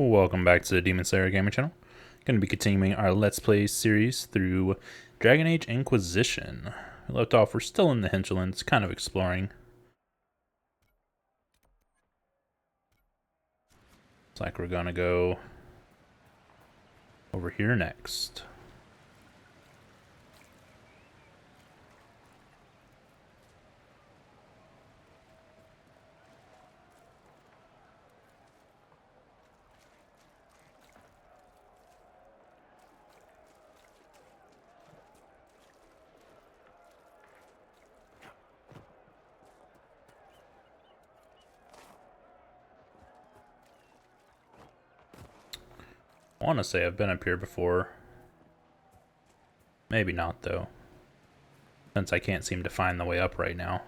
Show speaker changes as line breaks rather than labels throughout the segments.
Welcome back to the Demon Slayer Gaming Channel. Going to be continuing our Let's Play series through Dragon Age Inquisition. We left off, we're still in the hinterlands, kind of exploring. Looks like we're going to go over here next. I want to say I've been up here before. Maybe not, though, since I can't seem to find the way up right now.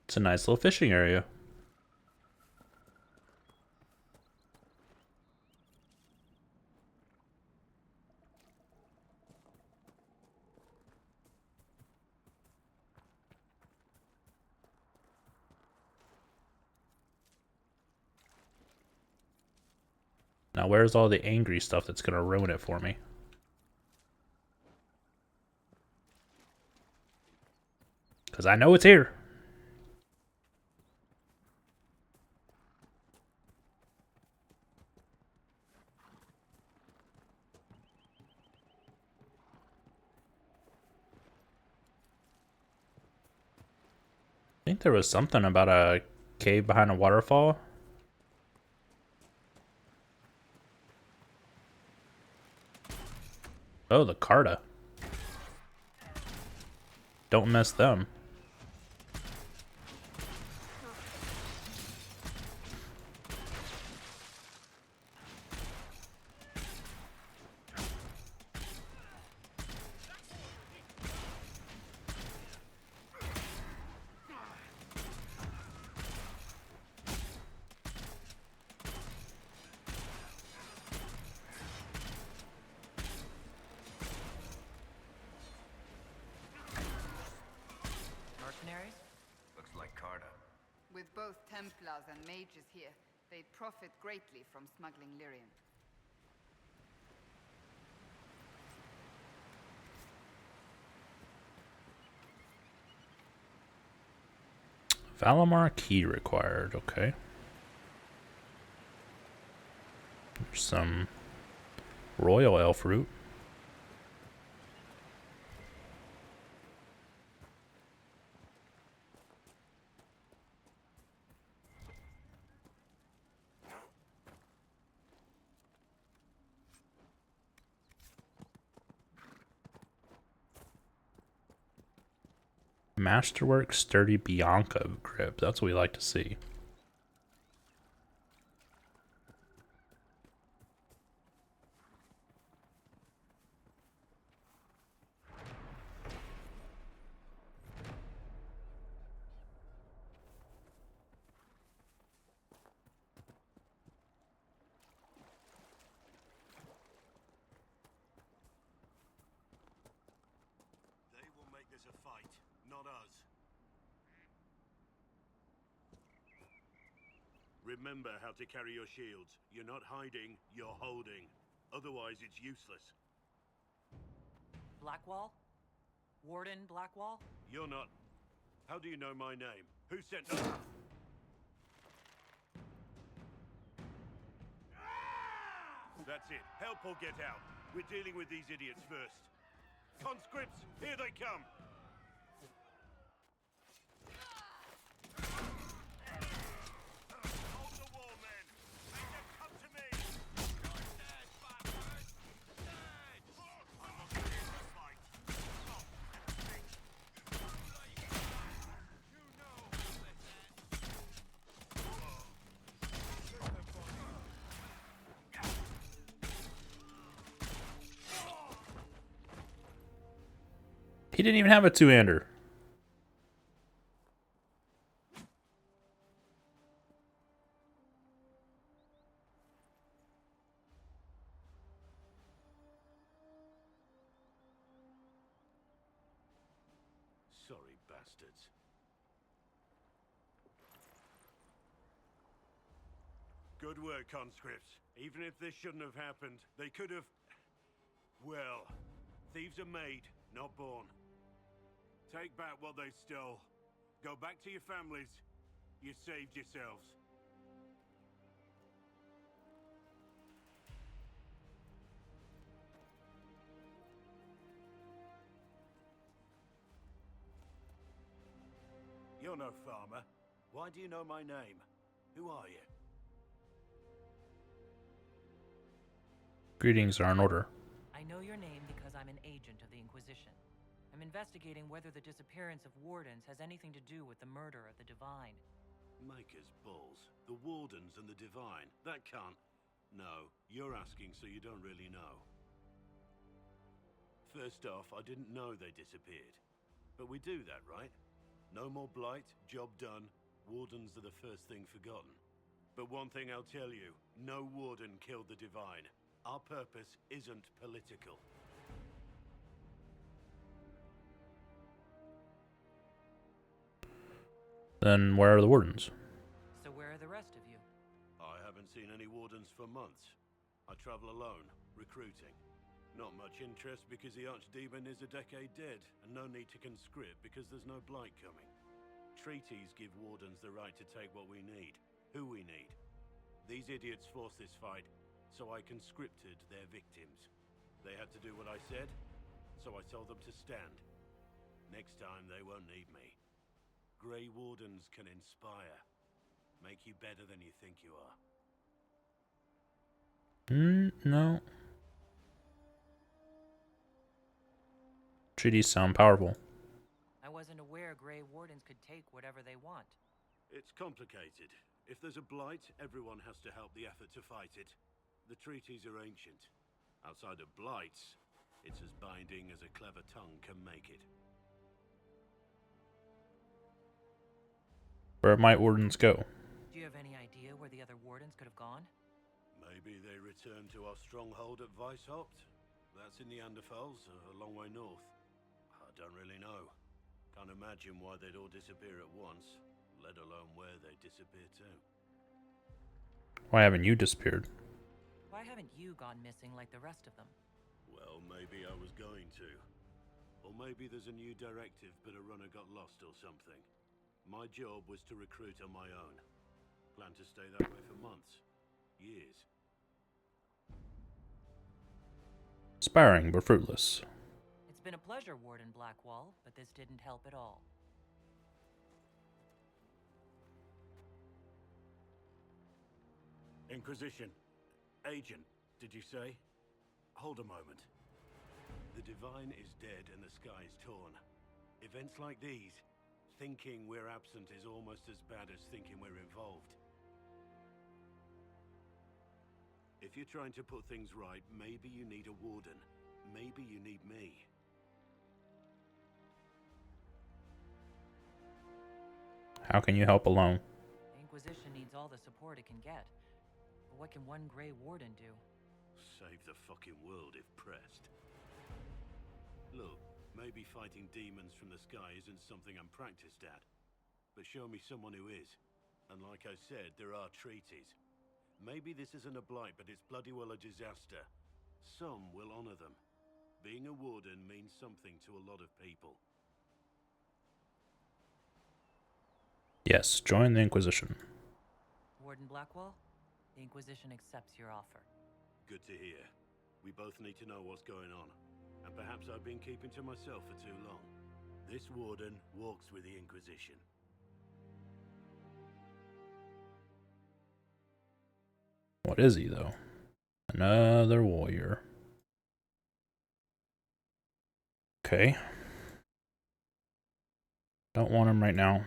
It's a nice little fishing area. Now where's all the angry stuff that's going to ruin it for me? Because I know it's here. I think there was something about a cave behind a waterfall. Oh, the Carta. Don't miss them.
With both Templars and mages here, they profit greatly from smuggling lyrium.
Valamar key required, okay. There's some royal elf root. Masterwork sturdy Bianca grip. That's what we like to see.
They will make this a fight, not us. Remember how to carry your shields. You're not hiding, you're holding. Otherwise, it's useless.
Blackwall? Warden Blackwall?
You're not... How do you know my name? Who sent us? That's it. Help or get out. We're dealing with these idiots first. Conscripts, here they come! Hold the wall, men! Make them come to me! You're dead, bastard! Dead! I'm not going to fight. Stop! You know this.
He didn't even have a two-hander.
Sorry, bastards. Good work, conscripts. Even if this shouldn't have happened, they could have... Well, thieves are made, not born. Take back what they stole. Go back to your families. You saved yourselves. You're no farmer. Why do you know my name? Who are you?
Greetings are in order.
I know your name because I'm an agent of the Inquisition. I'm investigating whether the disappearance of wardens has anything to do with the murder of the Divine.
Maker's balls. The Wardens and the Divine. That can't... No, you're asking so you don't really know. First off, I didn't know they disappeared. But we do that, right? No more blight, job done. Wardens are the first thing forgotten. But one thing I'll tell you, no Warden killed the Divine. Our purpose isn't political.
Then where are the wardens?
So where are the rest of you?
I haven't seen any Wardens for months. I travel alone, recruiting. Not much interest because the Archdemon is a decade dead, and no need to conscript because there's no blight coming. Treaties give Wardens the right to take what we need, who we need. These idiots forced this fight, so I conscripted their victims. They had to do what I said, so I told them to stand. Next time they won't need me. Grey Wardens can inspire. Make you better than you think you are.
No. Treaties sound powerful.
I wasn't aware Grey Wardens could take whatever they want.
It's complicated. If there's a blight, everyone has to help the effort to fight it. The treaties are ancient. Outside of blights, it's as binding as a clever tongue can make it.
Where might wardens go?
Do you have any idea where the other wardens could have gone?
Maybe they return to our stronghold at Weishaupt? That's in the Anderfels, a long way north. I don't really know. Can't imagine why they'd all disappear at once, let alone where they disappear to.
Why haven't you disappeared?
Why haven't you gone missing like the rest of them?
Well, maybe I was going to. Or maybe there's a new directive but a runner got lost or something. My job was to recruit on my own. Plan to stay that way for months. Years.
Inspiring but fruitless.
It's been a pleasure, Warden Blackwall, but this didn't help at all.
Inquisition. Agent, did you say? Hold a moment. The Divine is dead and the sky is torn. Events like these, thinking we're absent is almost as bad as thinking we're involved. If you're trying to put things right, maybe you need a warden. Maybe you need me.
How can you help alone?
The Inquisition needs all the support it can get. But what can one Grey Warden do?
Save the fucking world if pressed. Look, maybe fighting demons from the sky isn't something I'm practiced at. But show me someone who is. And like I said, there are treaties. Maybe this isn't a blight, but it's bloody well a disaster. Some will honor them. Being a warden means something to a lot of people.
Yes, join the Inquisition.
Warden Blackwall, the Inquisition accepts your offer.
Good to hear. We both need to know what's going on. And perhaps I've been keeping to myself for too long. This warden walks with the Inquisition.
What is he, though? Another warrior. Okay. Don't want him right now.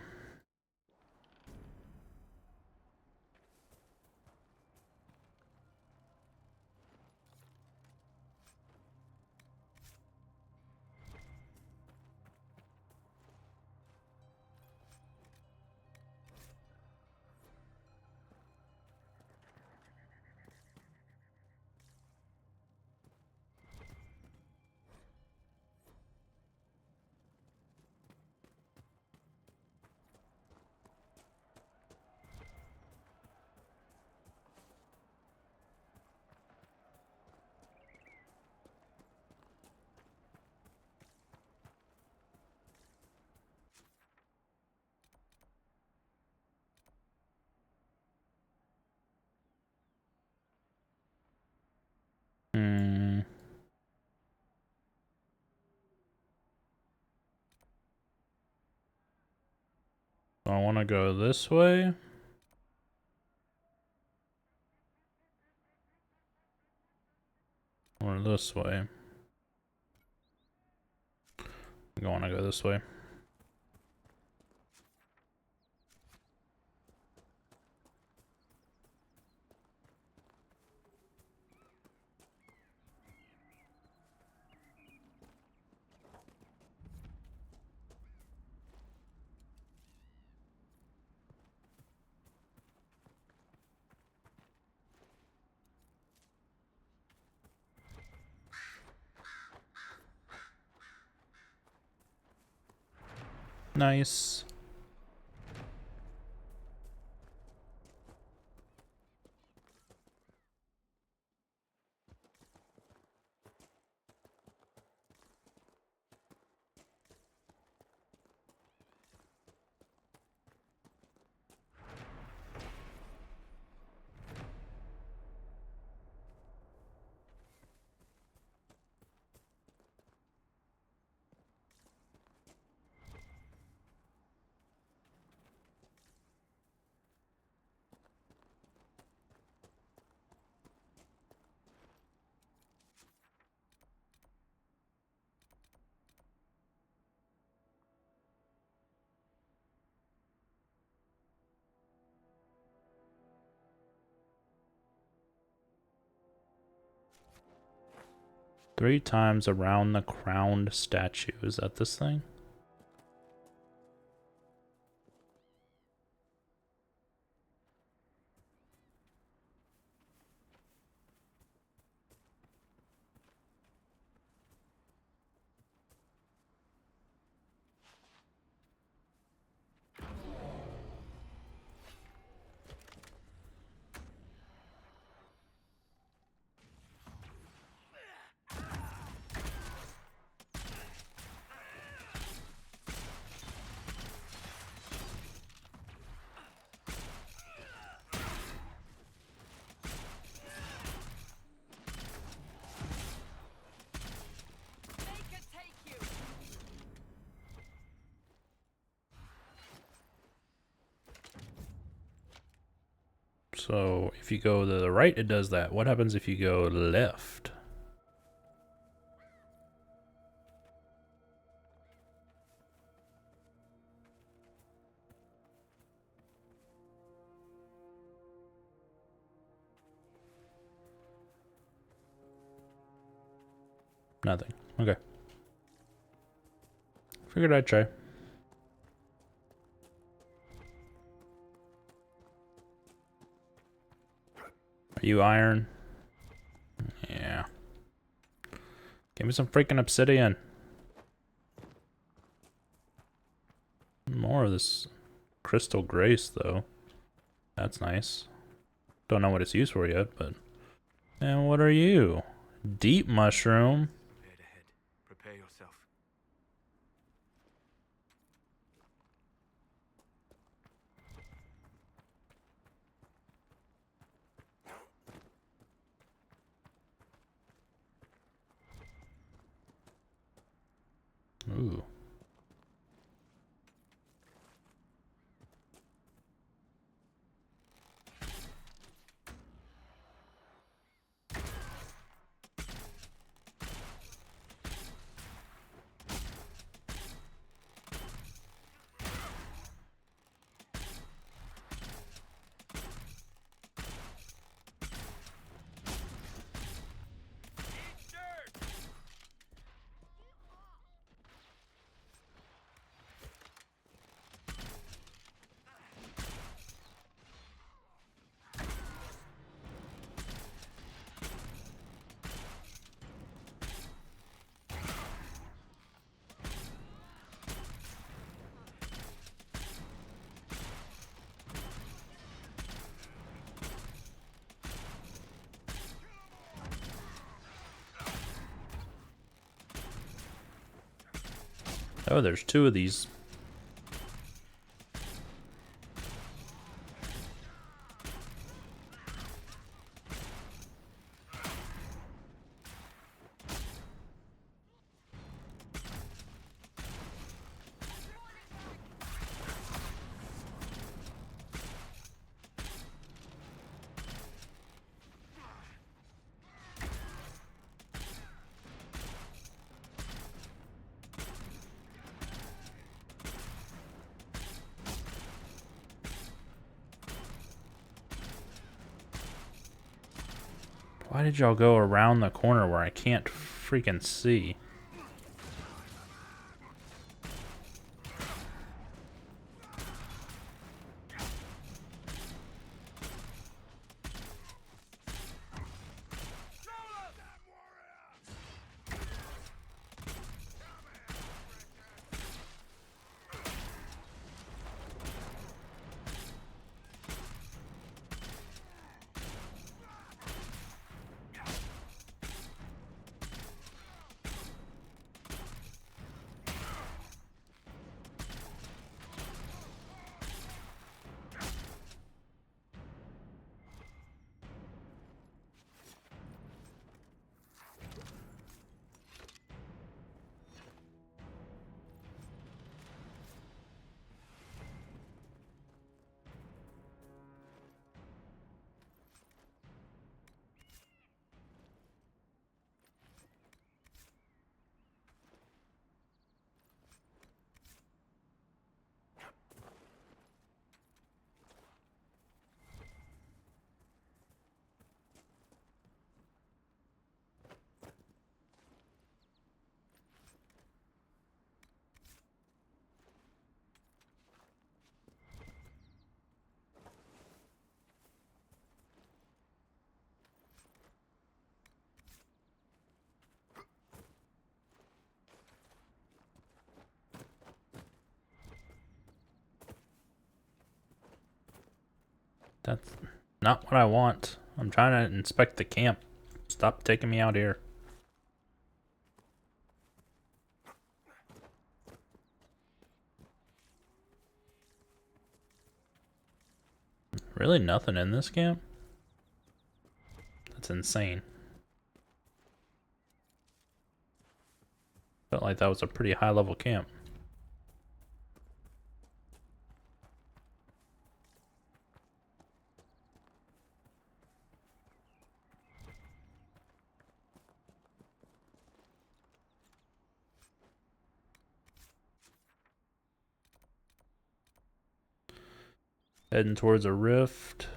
So I want to go this way. Or this way. I want to go this way. Nice. Three times around the crowned statue. Is that this thing? So if you go to the right, it does that. What happens if you go left? Nothing. Okay. Figured I'd try. Are you iron? Yeah. Give me some freaking obsidian. More of this crystal grace, though. That's nice. Don't know what it's used for yet, but... And what are you? Deep mushroom?
Head ahead. Prepare yourself.
Ooh. Oh, there's two of these. Why did y'all go around the corner where I can't freaking see? That's not what I want. I'm trying to inspect the camp. Stop taking me out here. Really nothing in this camp? That's insane. Felt like that was a pretty high level camp. Heading towards a rift.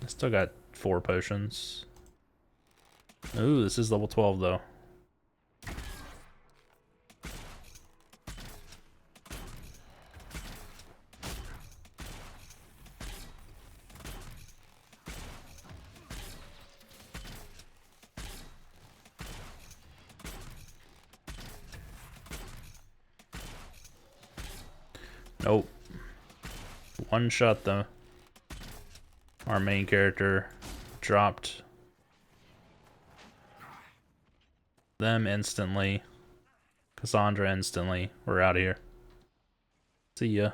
I still got 4 potions. Ooh, this is level 12 though. Nope. One shot though. Our main character dropped them instantly. Cassandra instantly. We're out of here. See ya.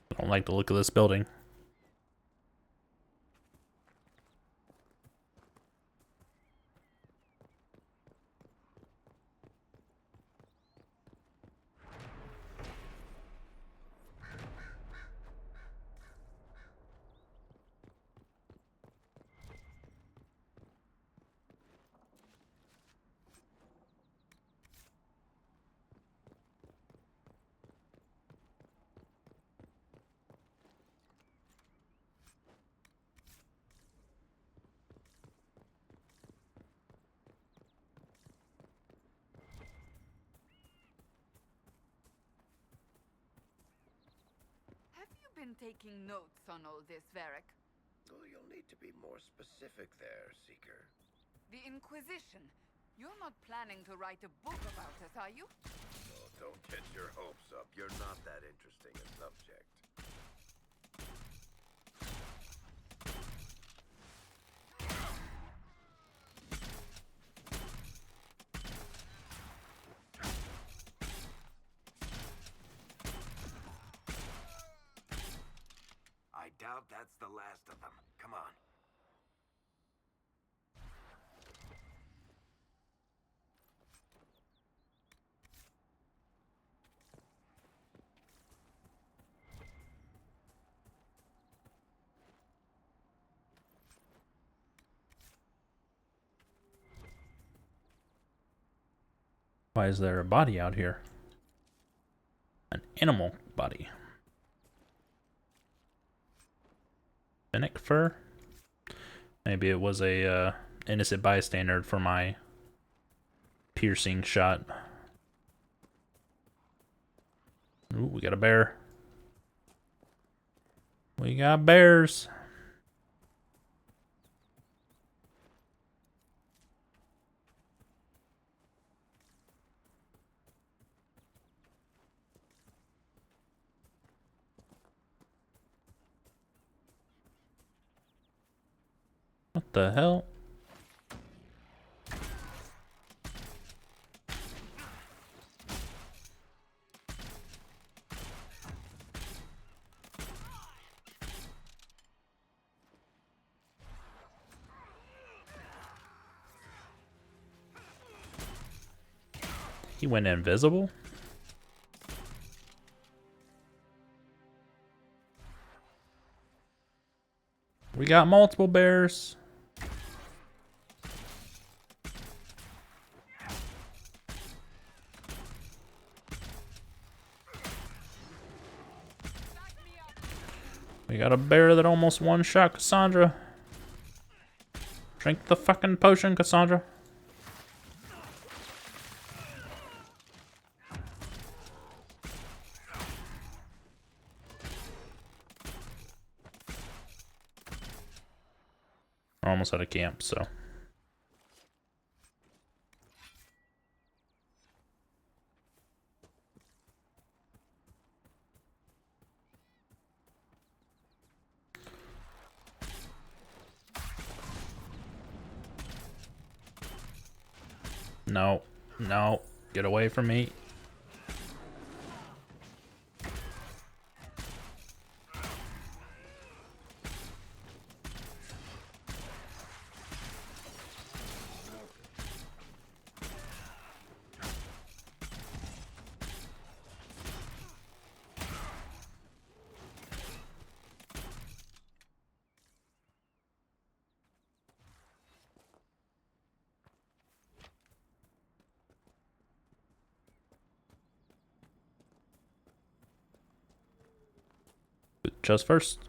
I don't like the look of this building.
Been taking notes on all this, Varric?
Oh, you'll need to be more specific there, Seeker.
The Inquisition. You're not planning to write a book about us, are you?
Oh, don't get your hopes up. You're not that interesting a subject. doubt that's the last of them. Come on.
Why is there a body out here? An animal body. Finnick fur? Maybe it was a innocent bystander for my piercing shot. Ooh, we got a bear. We got bears. What the hell? He went invisible? We got multiple bears. We got a bear that almost one-shot Cassandra. Drink the fucking potion, Cassandra. We're almost out of camp, so. No, no, get away from me. Just first.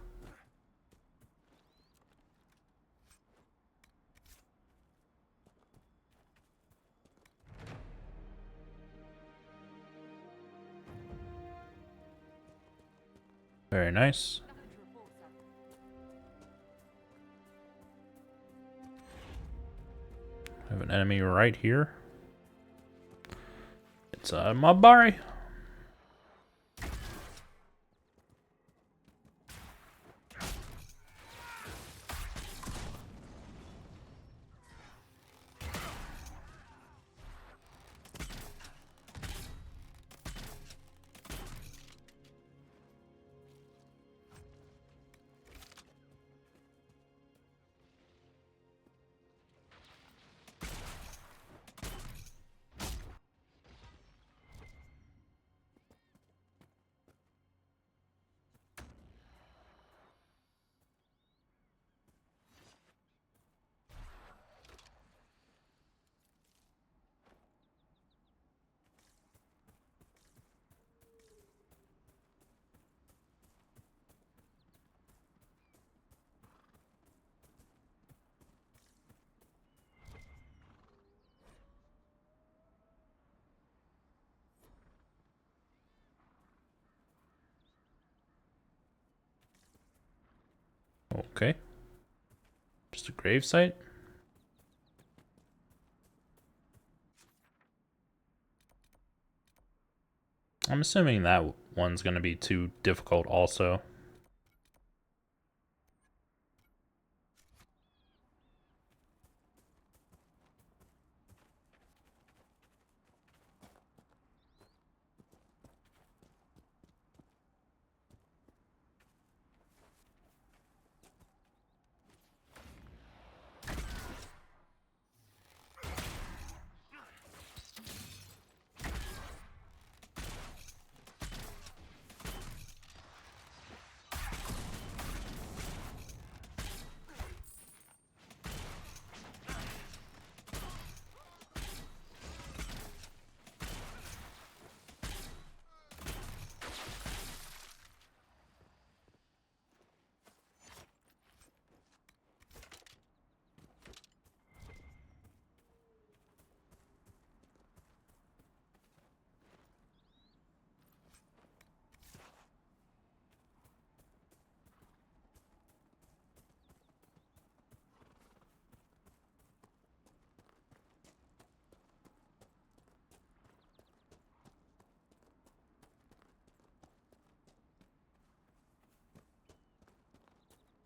Very nice. I have an enemy right here. It's Mabari. Okay. Just a gravesite. I'm assuming that one's going to be too difficult also.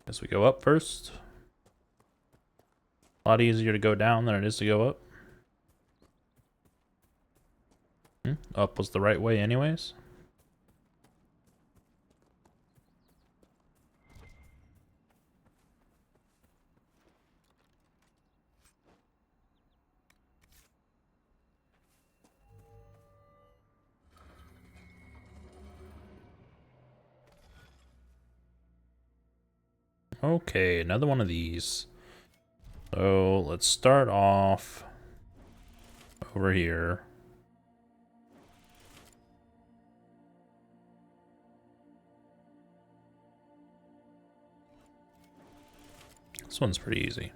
Guess we go up first. A lot easier to go down than it is to go up. Up was the right way anyways. Okay, another one of these. So let's start off over here. This one's pretty easy.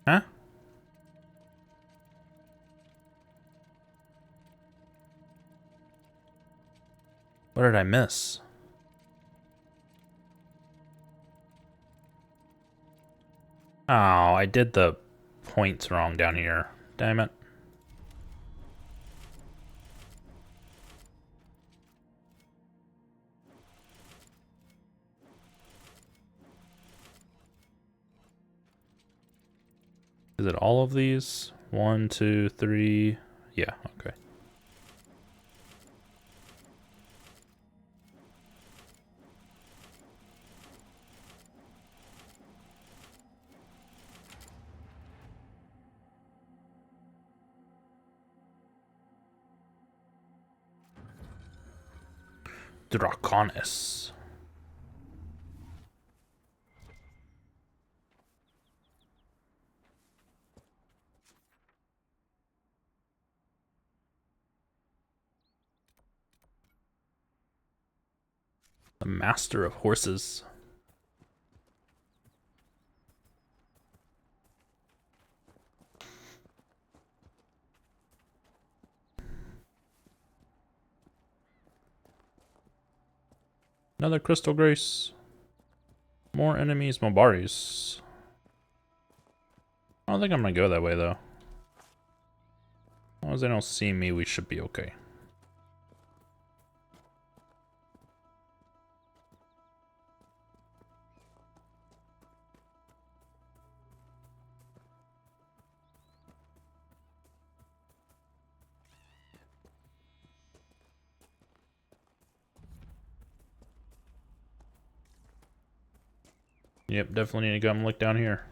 Huh? What did I miss? Oh, I did the points wrong down here. Damn it. Is it all of these? 1, 2, 3. Yeah, okay. Draconis. The Master of Horses. Another Crystal Grace. More enemies, Mobaris. I don't think I'm gonna go that way though. As long as they don't see me, we should be okay. Yep, definitely need to come look down here.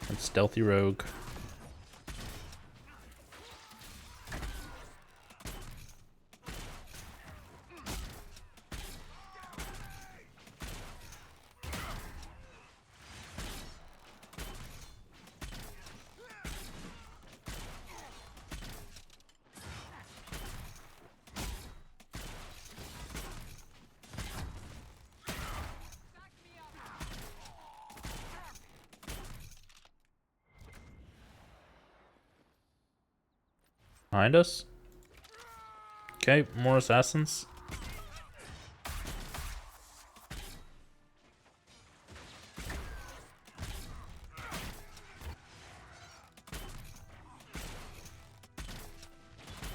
That's Stealthy Rogue. Behind us? Okay, more assassins.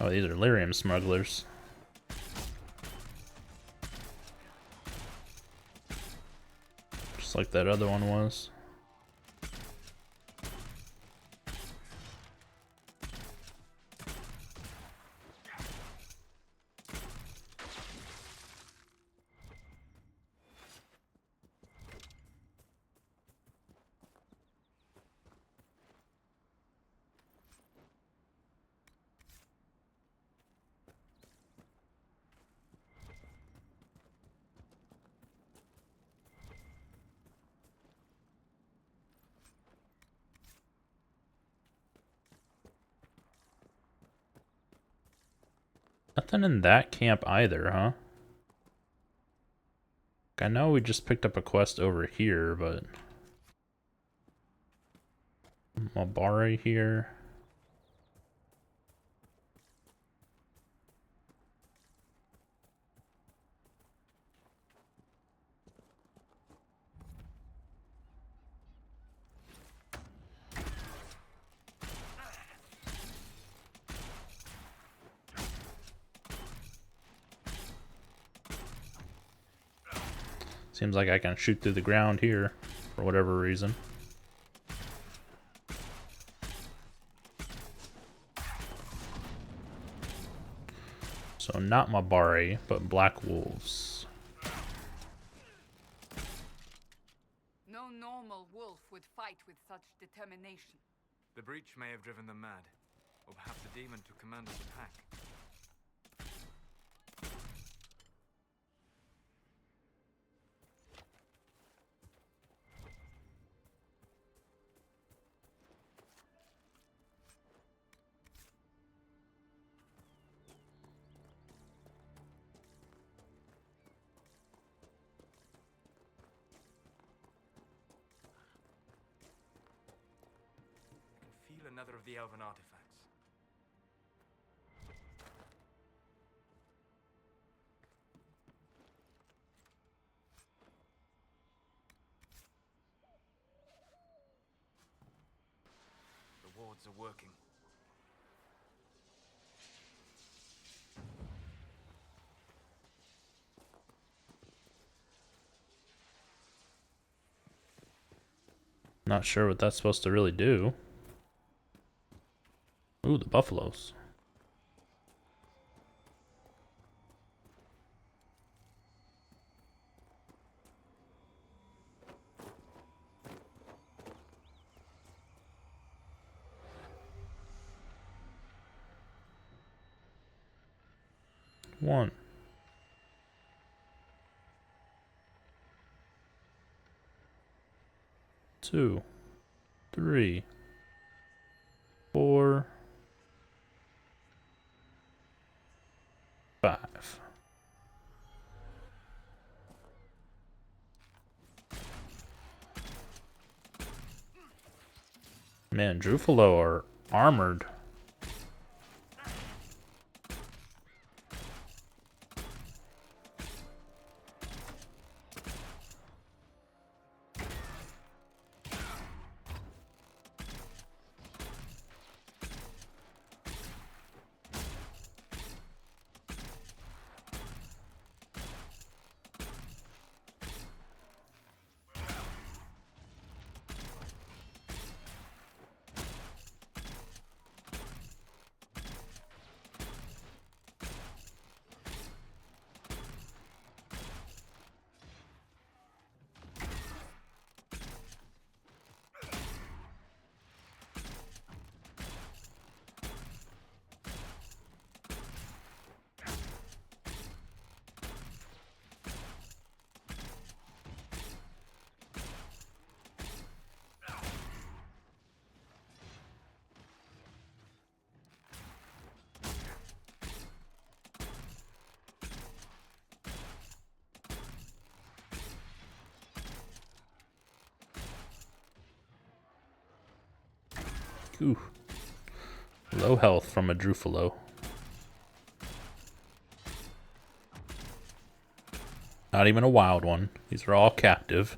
Oh, these are lyrium smugglers. Just like that other one was. Nothing in that camp either, huh? I know we just picked up a quest over here, but... Malbari here. Seems like I can shoot through the ground here, for whatever reason. So not Mabari, but black wolves.
No normal wolf would fight with such determination.
The breach may have driven them mad. Or perhaps the demon took command of the pack. Feel another of the elven artifacts. The wards are working.
Not sure what that's supposed to really do. Ooh, the buffaloes. One. Two. 3. 4. 5. Man, Drufalo are armored. Ooh. Low health from a Drufalo. Not even a wild one. These are all captive.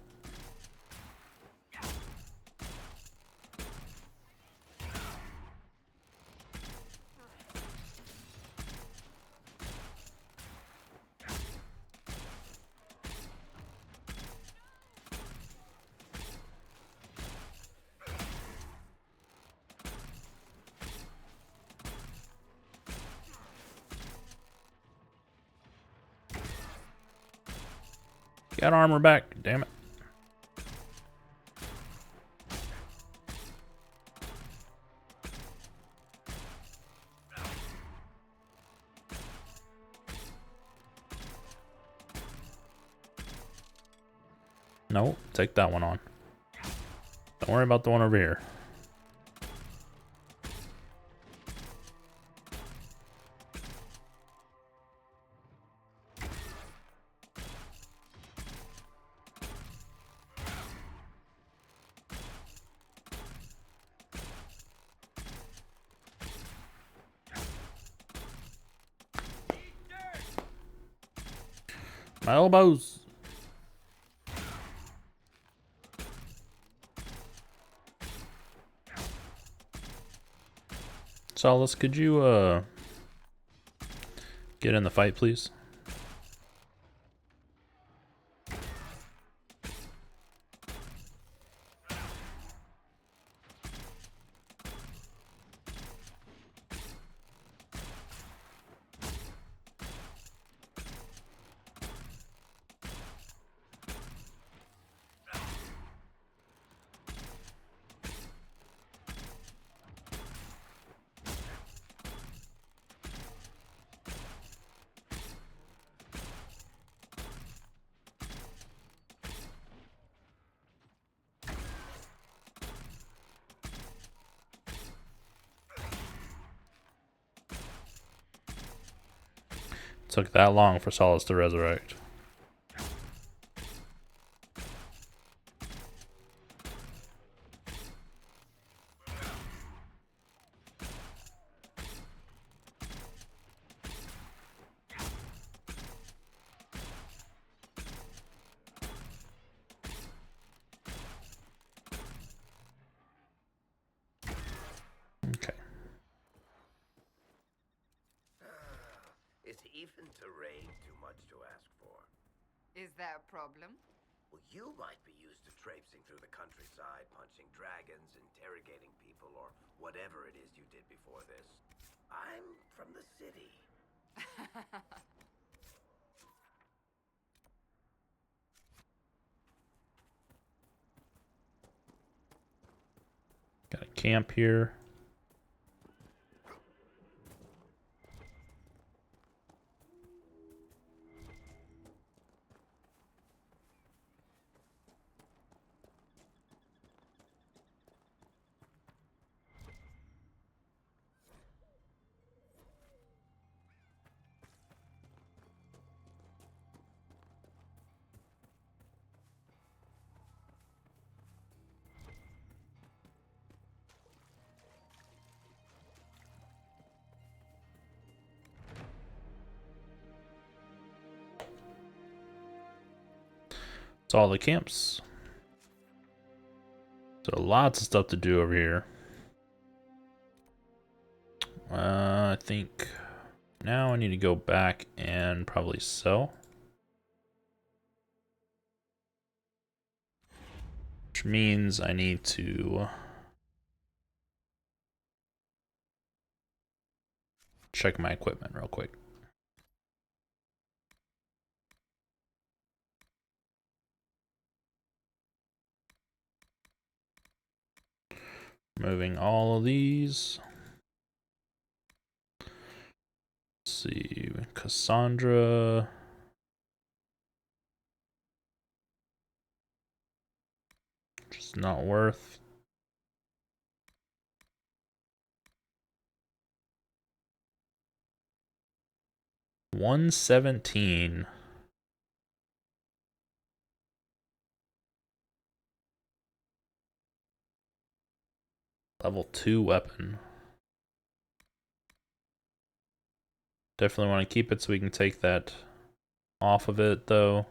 Got armor back, damn it. No, take that one on. Don't worry about the one over here. My elbows. Solace, could you get in the fight, please? Took that long for Solace to resurrect. Okay.
Is even terrain too much to ask for?
Is that a problem?
Well, you might be used to traipsing through the countryside, punching dragons, interrogating people, or whatever it is you did before this. I'm from the city.
Got a camp here. It's all the camps. So lots of stuff to do over here. I think now I need to go back and probably sell. Which means I need to check my equipment real quick. Moving all of these. Let's see, Cassandra. Just not worth. $117. Level 2 weapon. Definitely want to keep it so we can take that off of it though.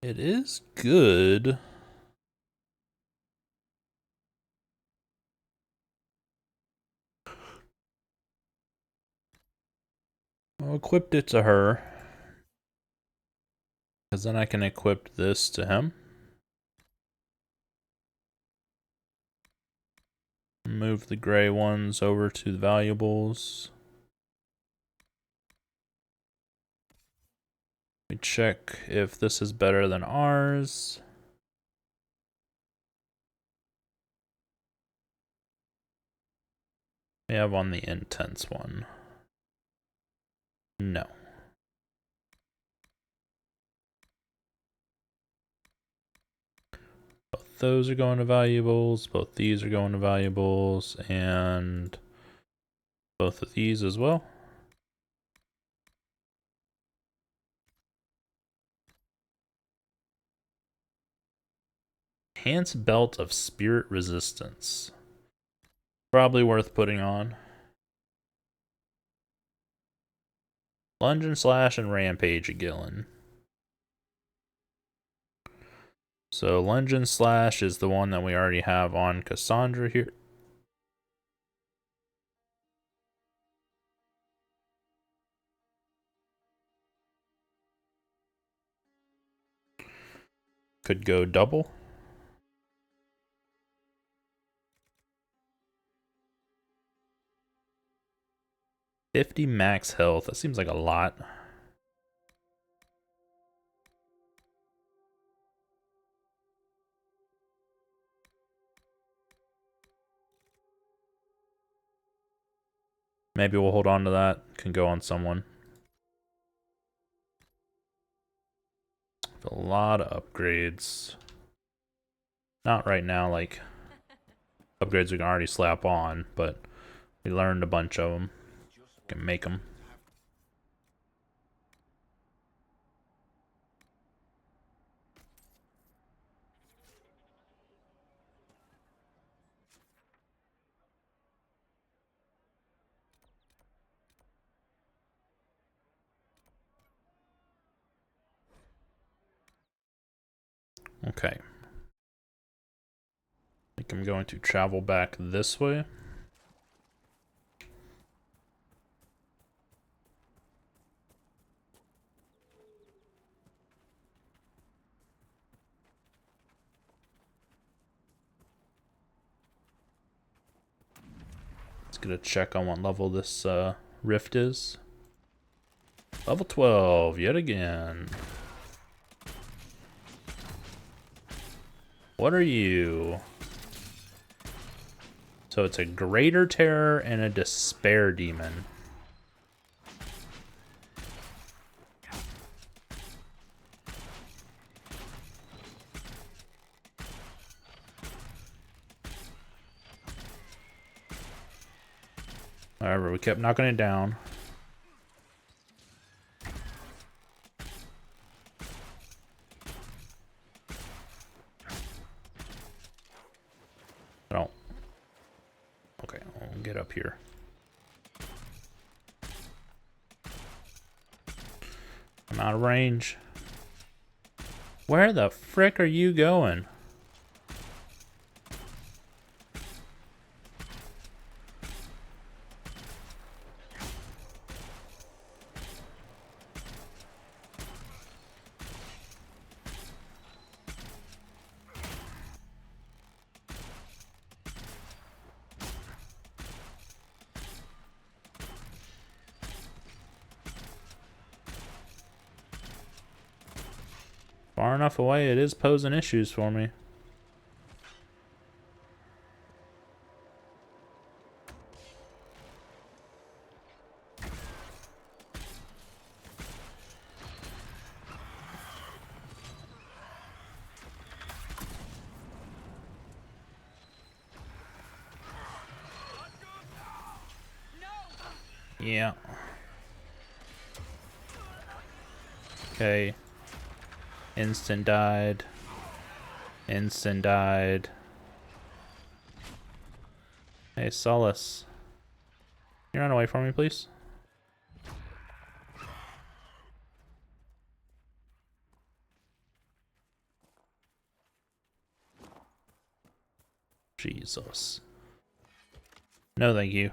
It is good. I equipped it to her. Because then I can equip this to him. Move the gray ones over to the valuables. We check if this is better than ours. We have on the intense one. No. those are going to valuables. Both these are going to valuables. And both of these as well. Enhanced belt of spirit resistance. Probably worth putting on. Lunge and slash and rampage a Gillen. So lunge and slash is the one that we already have on Cassandra here. Could go double. $50 max health. That seems like a lot. Maybe we'll hold on to that. Can go on someone. A lot of upgrades. Not right now, like upgrades we can already slap on, but we learned a bunch of them. Can make them. Okay. I think I'm going to travel back this way. Let's get a check on what level this rift is. Level 12, yet again. What are you? So it's a greater terror and a despair demon. However, we kept knocking it down. Oh. Okay, I'll get up here. I'm out of range. Where the frick are you going? Far enough away, it is posing issues for me. Yeah. Okay. Instant died. Instant died. Hey, Solace. Can you run away from me, please? Jesus. No, thank you.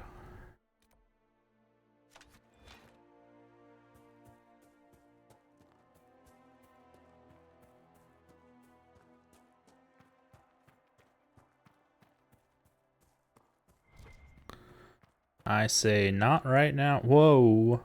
I say not right now. Whoa.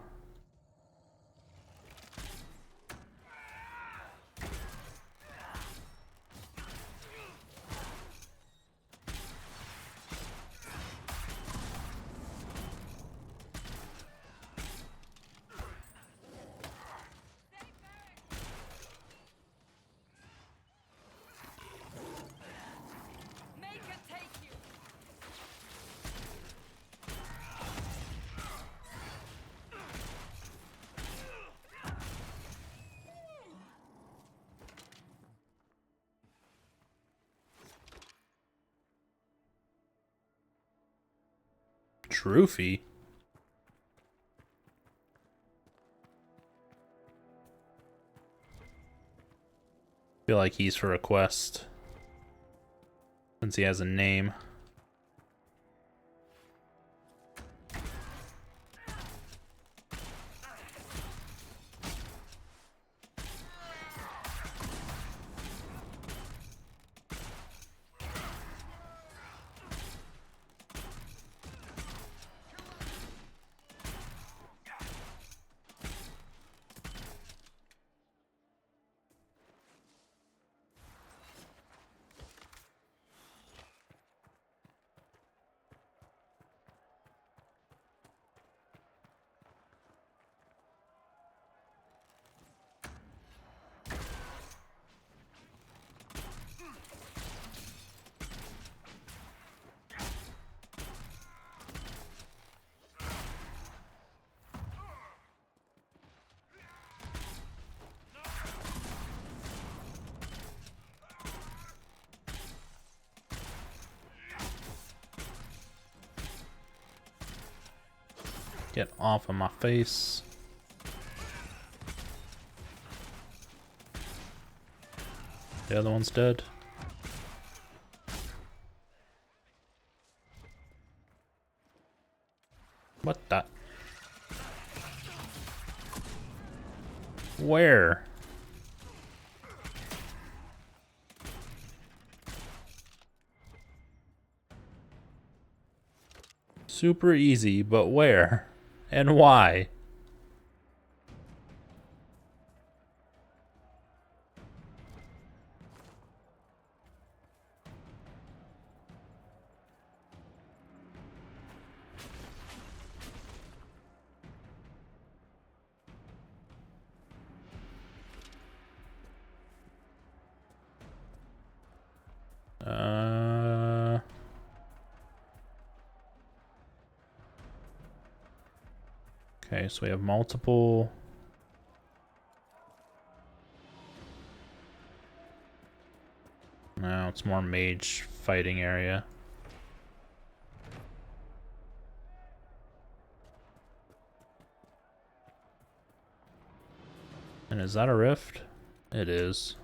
Shroofy? Feel like he's for a quest. Since he has a name. Get off of my face. The other one's dead. What the? Where? Super easy, but where? And why? Okay, so we have multiple. Now it's more mage fighting area. And is that a rift? It is.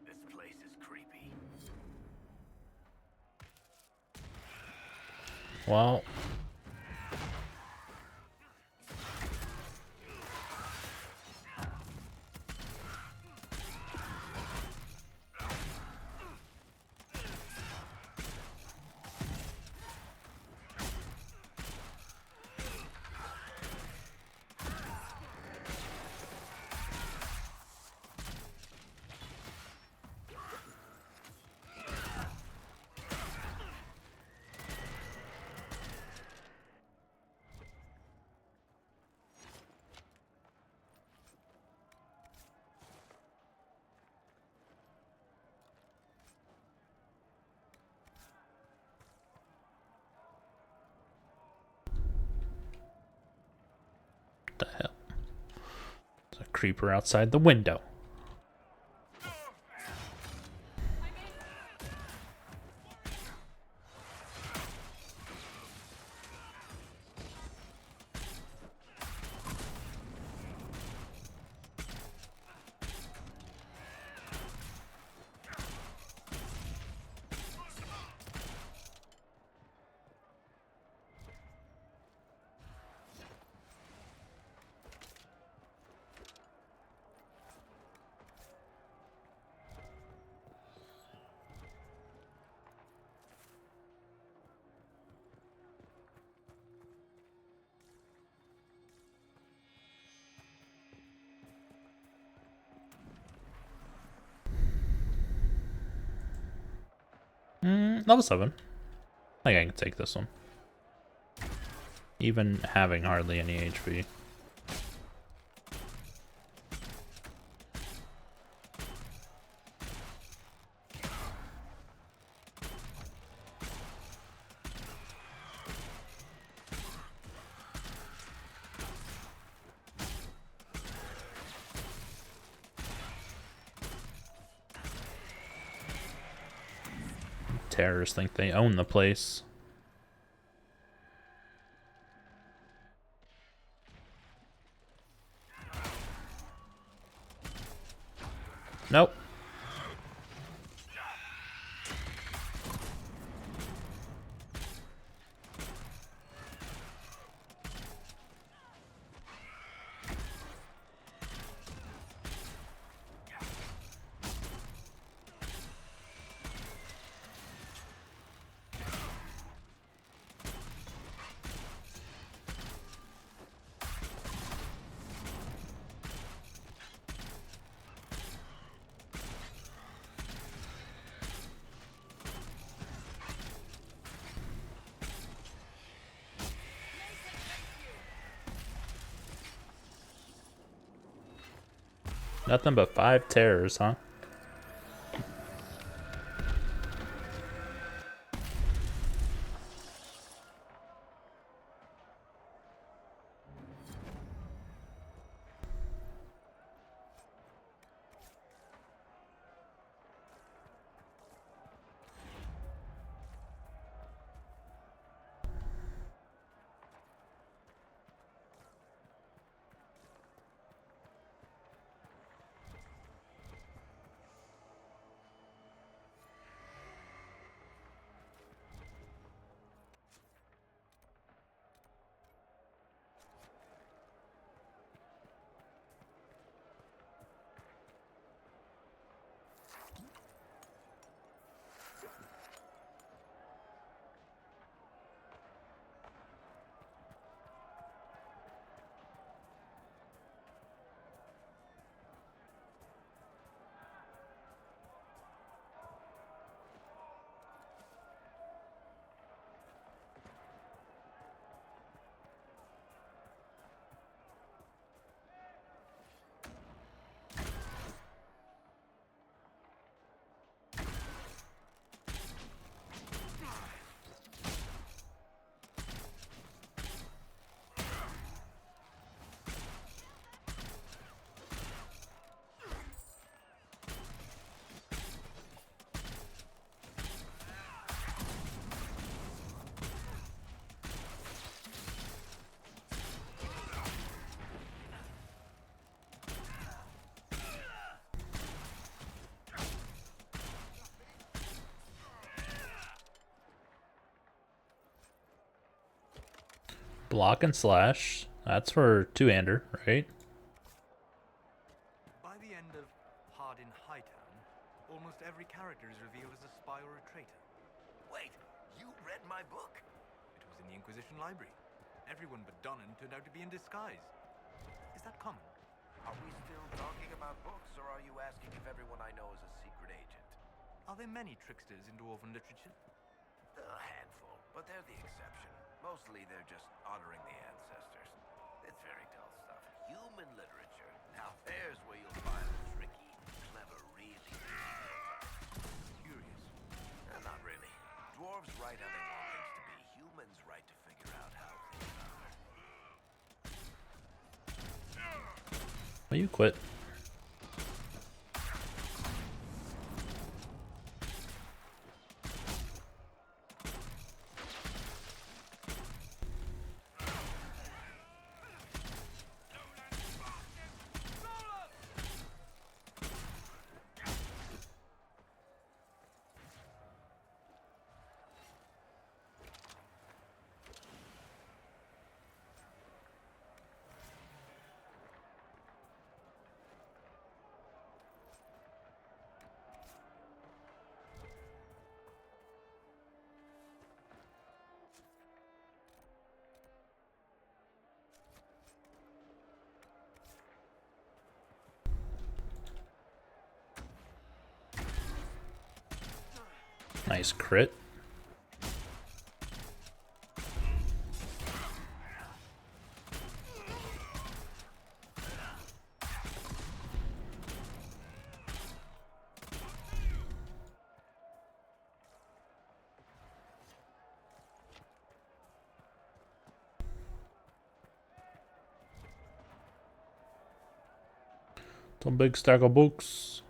This place is creepy.
Well. The hell? There's a creeper outside the window. Level 7. I think I can take this one. Even having hardly any HP. terrorists think they own the place. Nope. Nothing but 5 terrors, huh? Block and slash. That's for two-hander, right?
By the end of Hard in Hightown, almost every character is revealed as a spy or a traitor.
Wait, you read my book?
It was in the Inquisition library. Everyone but Donnan turned out to be in disguise. Is that common?
Are we still talking about books, or are you asking if everyone I know is a secret agent?
Are there many tricksters in dwarven literature?
A handful, but they're the exception. Mostly they're just honoring the ancestors. It's fairy tale stuff. Human literature. Now there's where you'll find the tricky, clever, really
Curious.
not really. Dwarves write how they want things to be. Humans write to figure out how things are.
Will you quit? Nice crit. Some big stack of books.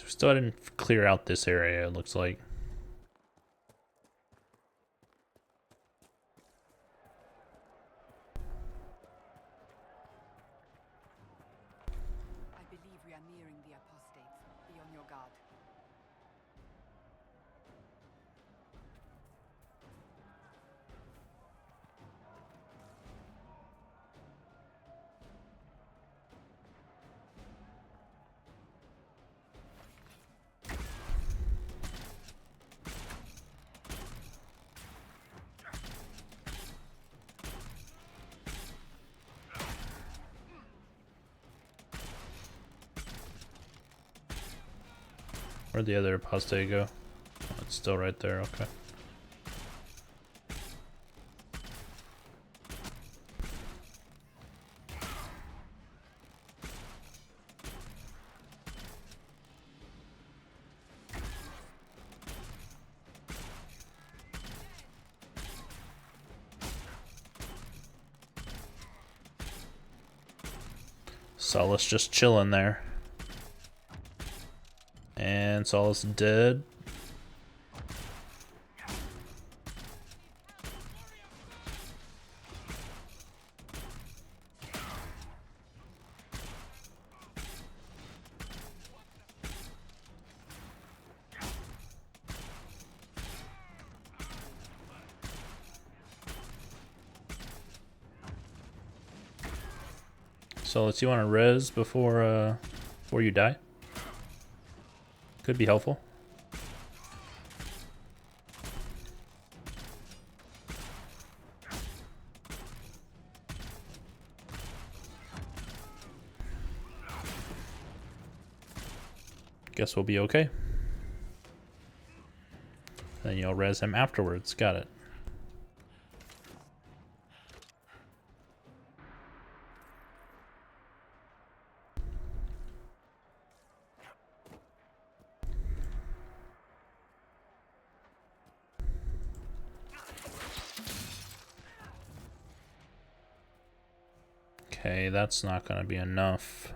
Still didn't clear out this area, it looks like.
I believe we are nearing the apostates. Be on your guard.
Where'd the other apostate go? Oh, it's still right there, okay. Solus just chilling there. And Solus dead. Solus, you want to res before you die? Could be helpful. Guess we'll be okay. Then you'll res him afterwards. Got it. Okay, that's not gonna be enough.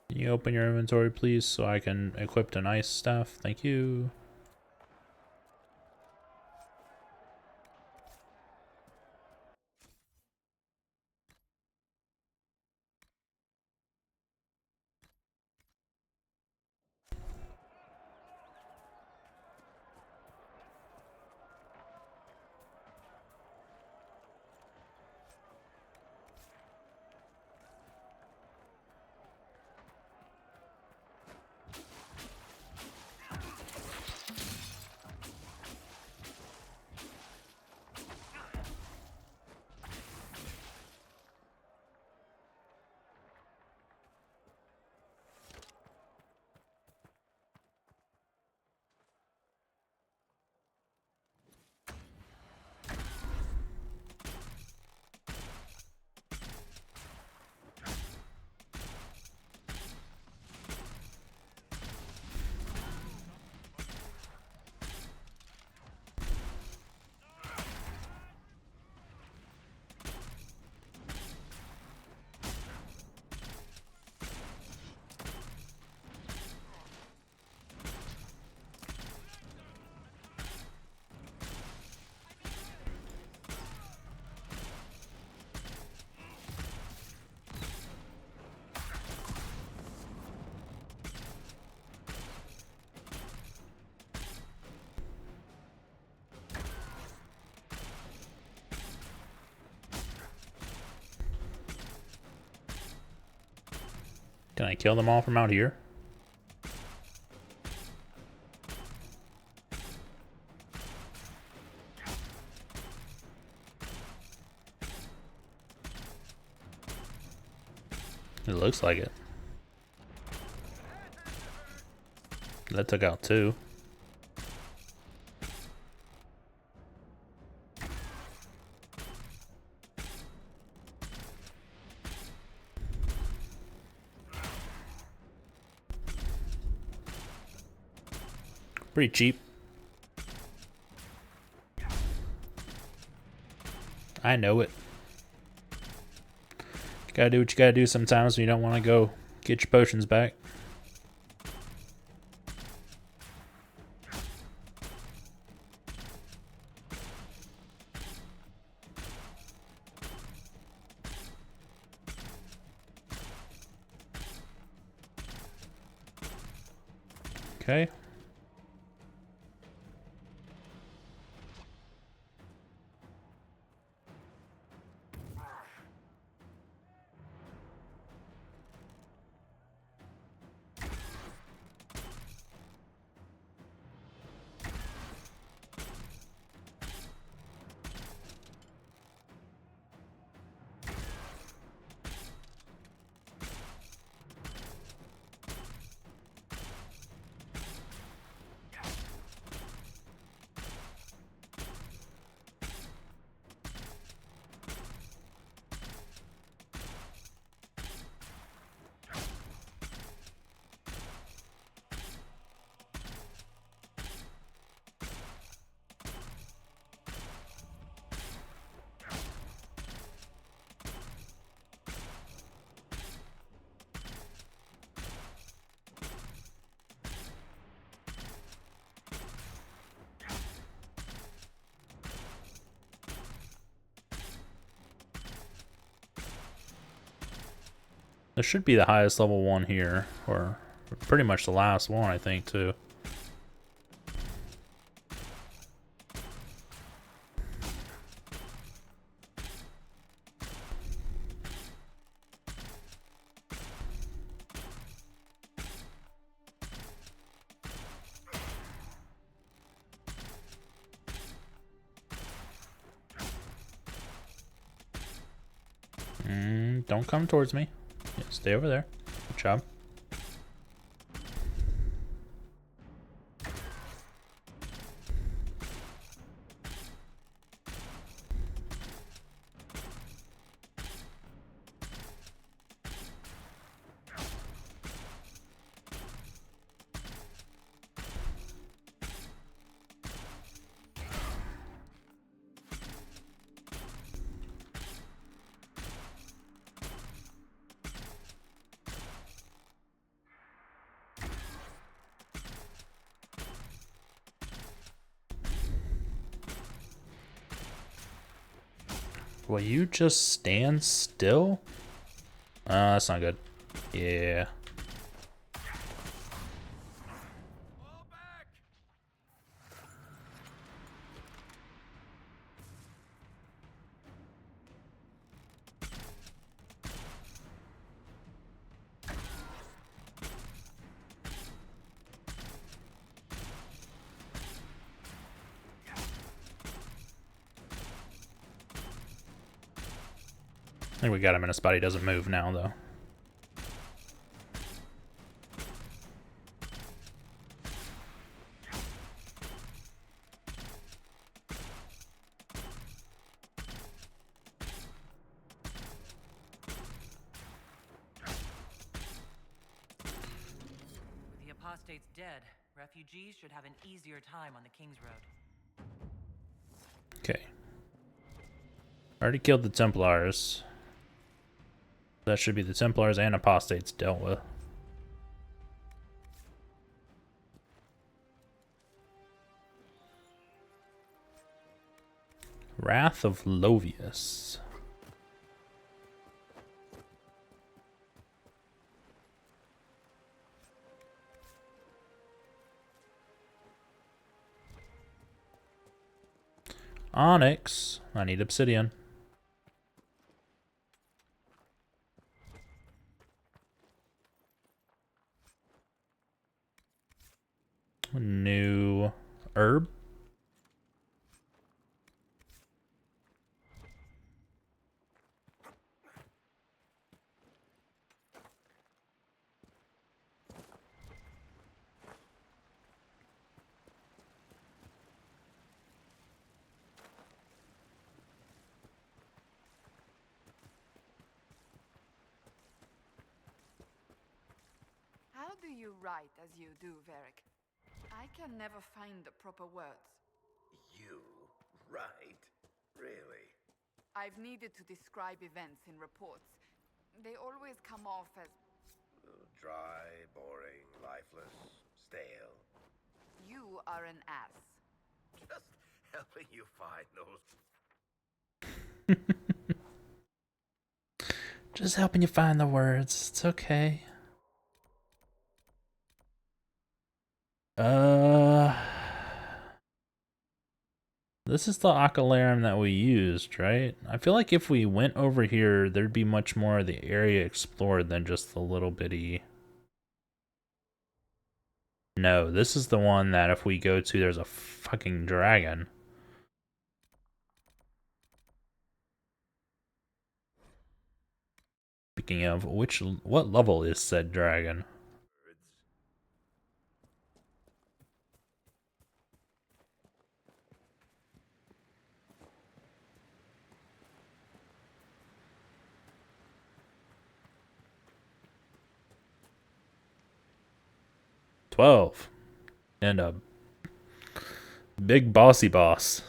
Can you open your inventory, please, so I can equip an ice staff? Thank you. Can I kill them all from out here? It looks like it. That took out two. Pretty cheap. I know it. You gotta do what you gotta do sometimes when you don't want to go get your potions back. Okay. This should be the highest level one here, or pretty much the last one, I think, too. Don't come towards me. Yeah, stay over there. Good job. Will you just stand still? That's not good. Yeah. I think we got him in a spot he doesn't move now, though.
With the apostates dead, refugees should have an easier time on the King's Road.
Okay. Already killed the Templars. That should be the Templars and apostates dealt with. Wrath of Lovius. Onyx. I need obsidian. New herb.
How do you write as you do, Varric? I can never find the proper words.
You? Right. Really?
I've needed to describe events in reports. They always come off as...
Dry, boring, lifeless, stale.
You are an ass.
Just helping you find those...
Just helping you find the words. It's okay. This is the Ocularum that we used, right? I feel like if we went over here, there'd be much more of the area explored than just the little bitty... No, this is the one that if we go to, there's a fucking dragon. Speaking of, what level is said dragon? $12. And a big bossy boss.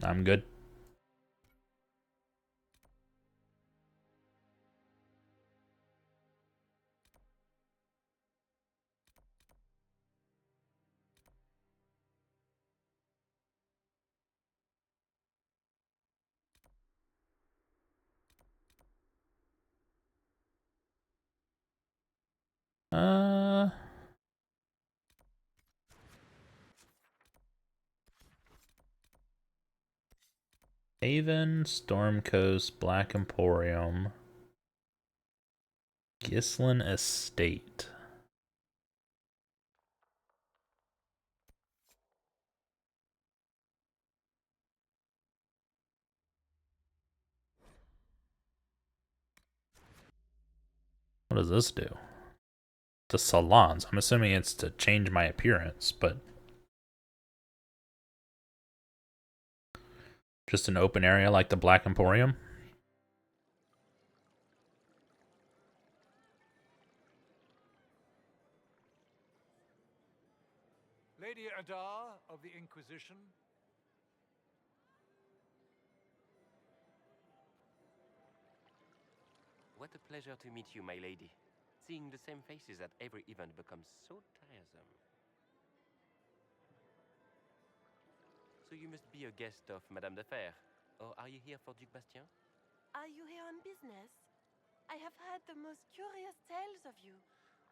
I'm good. Haven, Storm Coast, Black Emporium, Gislin Estate. What does this do? The salons. I'm assuming it's to change my appearance, but just an open area like the Black Emporium.
Lady Adar of the Inquisition.
What a pleasure to meet you, my lady. Seeing the same faces at every event becomes so tiresome. So you must be a guest of Madame de Fer. Or are you here for Duc Bastien?
Are you here on business? I have heard the most curious tales of you.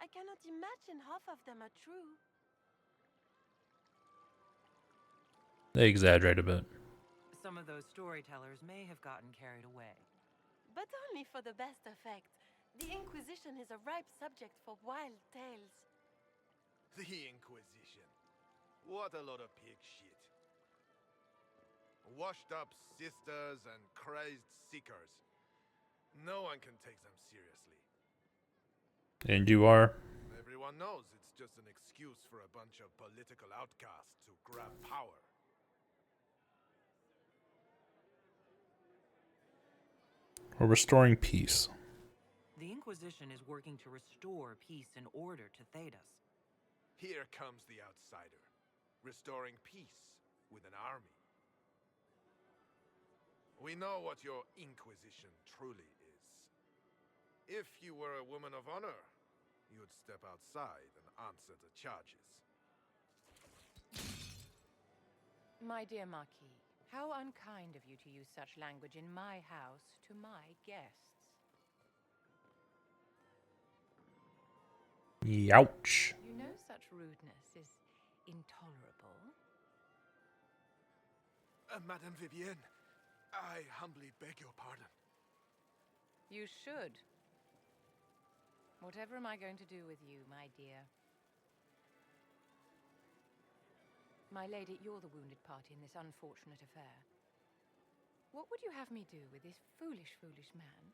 I cannot imagine half of them are true.
They exaggerate a bit.
Some of those storytellers may have gotten carried away.
But only for the best effect. The Inquisition is a ripe subject for wild tales.
The Inquisition. What a lot of pig shit. Washed up sisters and crazed seekers. No one can take them seriously.
And you are?
Everyone knows it's just an excuse for a bunch of political outcasts to grab power.
We're restoring peace.
The Inquisition is working to restore peace and order to Thedas.
Here comes the outsider, restoring peace with an army. We know what your Inquisition truly is. If you were a woman of honor, you would step outside and answer the charges.
My dear Marquis, how unkind of you to use such language in my house to my guests.
Youch.
You know such rudeness is intolerable.
Madame Vivienne, I humbly beg your pardon.
You should. Whatever am I going to do with you, my dear? My lady, you're the wounded party in this unfortunate affair. What would you have me do with this foolish, foolish man?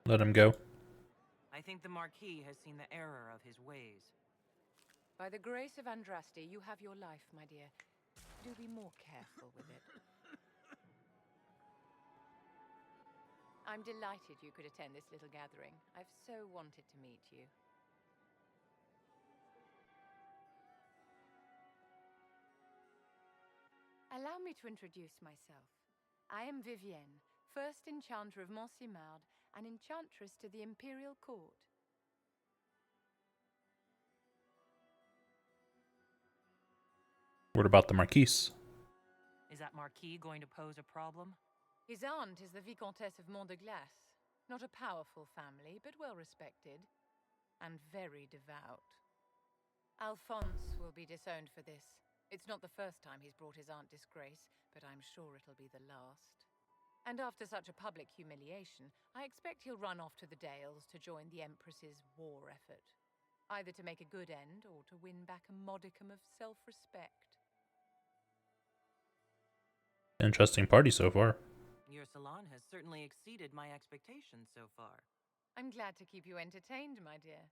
Let him go.
I think the Marquis has seen the error of his ways.
By the grace of Andraste, you have your life, my dear. Do be more careful with it. I'm delighted you could attend this little gathering. I've so wanted to meet you. Allow me to introduce myself. I am Vivienne, first enchanter of Montsimard and enchantress to the Imperial Court.
What about the Marquise?
Is that Marquis going to pose a problem?
His aunt is the Vicomtesse of Mont de Glace. Not a powerful family, but well respected. And very devout. Alphonse will be disowned for this. It's not the first time he's brought his aunt disgrace, but I'm sure it'll be the last. And after such a public humiliation, I expect he'll run off to the Dales to join the Empress's war effort. Either to make a good end, or to win back a modicum of self-respect.
Interesting party so far.
Your salon has certainly exceeded my expectations so far.
I'm glad to keep you entertained, my dear.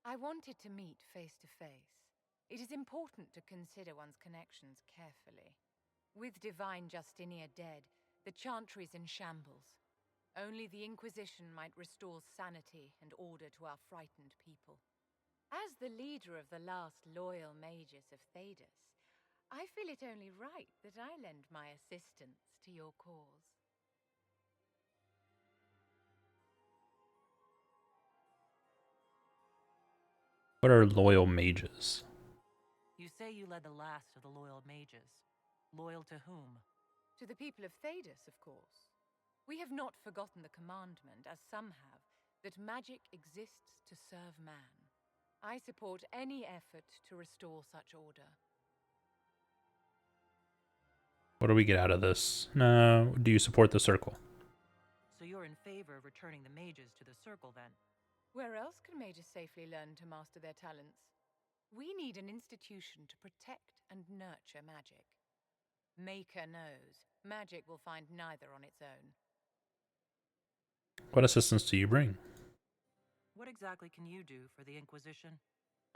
I wanted to meet face to face. It is important to consider one's connections carefully. With Divine Justinia dead, the Chantry is in shambles. Only the Inquisition might restore sanity and order to our frightened people. As the leader of the last loyal mages of Thedas, I feel it only right that I lend my assistance to your cause.
What are loyal mages?
You say you led the last of the loyal mages. Loyal to whom?
To the people of Thedas, of course. We have not forgotten the commandment, as some have, that magic exists to serve man. I support any effort to restore such order.
What do we get out of this? No, do you support the circle?
So you're in favor of returning the mages to the circle, then?
Where else can mages safely learn to master their talents? We need an institution to protect and nurture magic. Maker knows, magic will find neither on its own.
What assistance do you bring?
What exactly can you do for the Inquisition?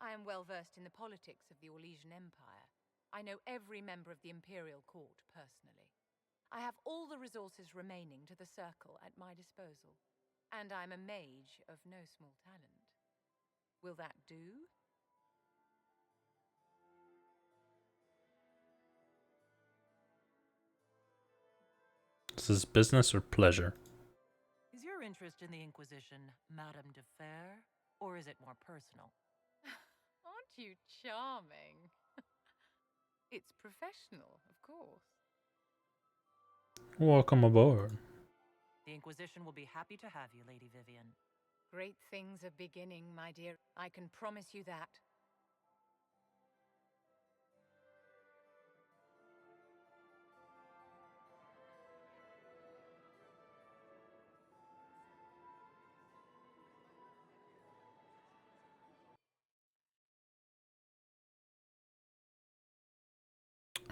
I am well versed in the politics of the Orlesian Empire. I know every member of the Imperial Court personally. I have all the resources remaining to the Circle at my disposal. And I'm a mage of no small talent. Will that do?
Is this business or pleasure?
Is your interest in the Inquisition Madame de Fer, or is it more personal?
Aren't you charming? It's professional, of course.
Welcome aboard.
The Inquisition will be happy to have you, Lady Vivienne.
Great things are beginning, my dear. I can promise you that.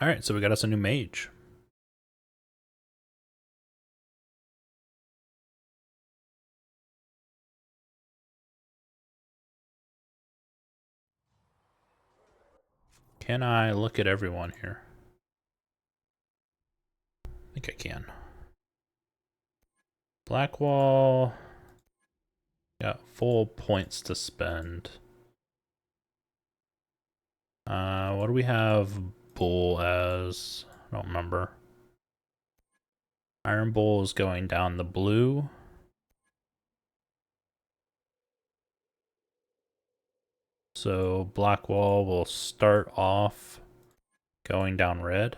Alright, so we got us a new mage. Can I look at everyone here? I think I can. Blackwall. Got full points to spend. What do we have Bull as? I don't remember. Iron Bull is going down the blue. So Blackwall will start off going down red.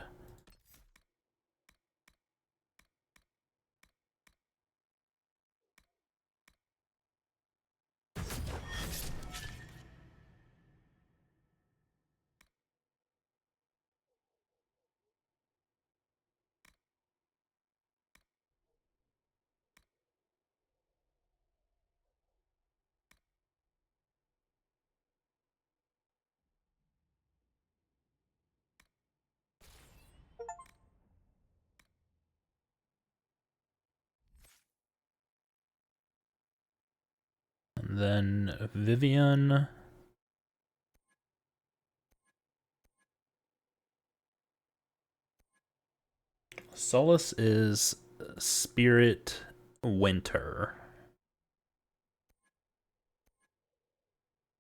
And then Vivian. Solace is spirit winter.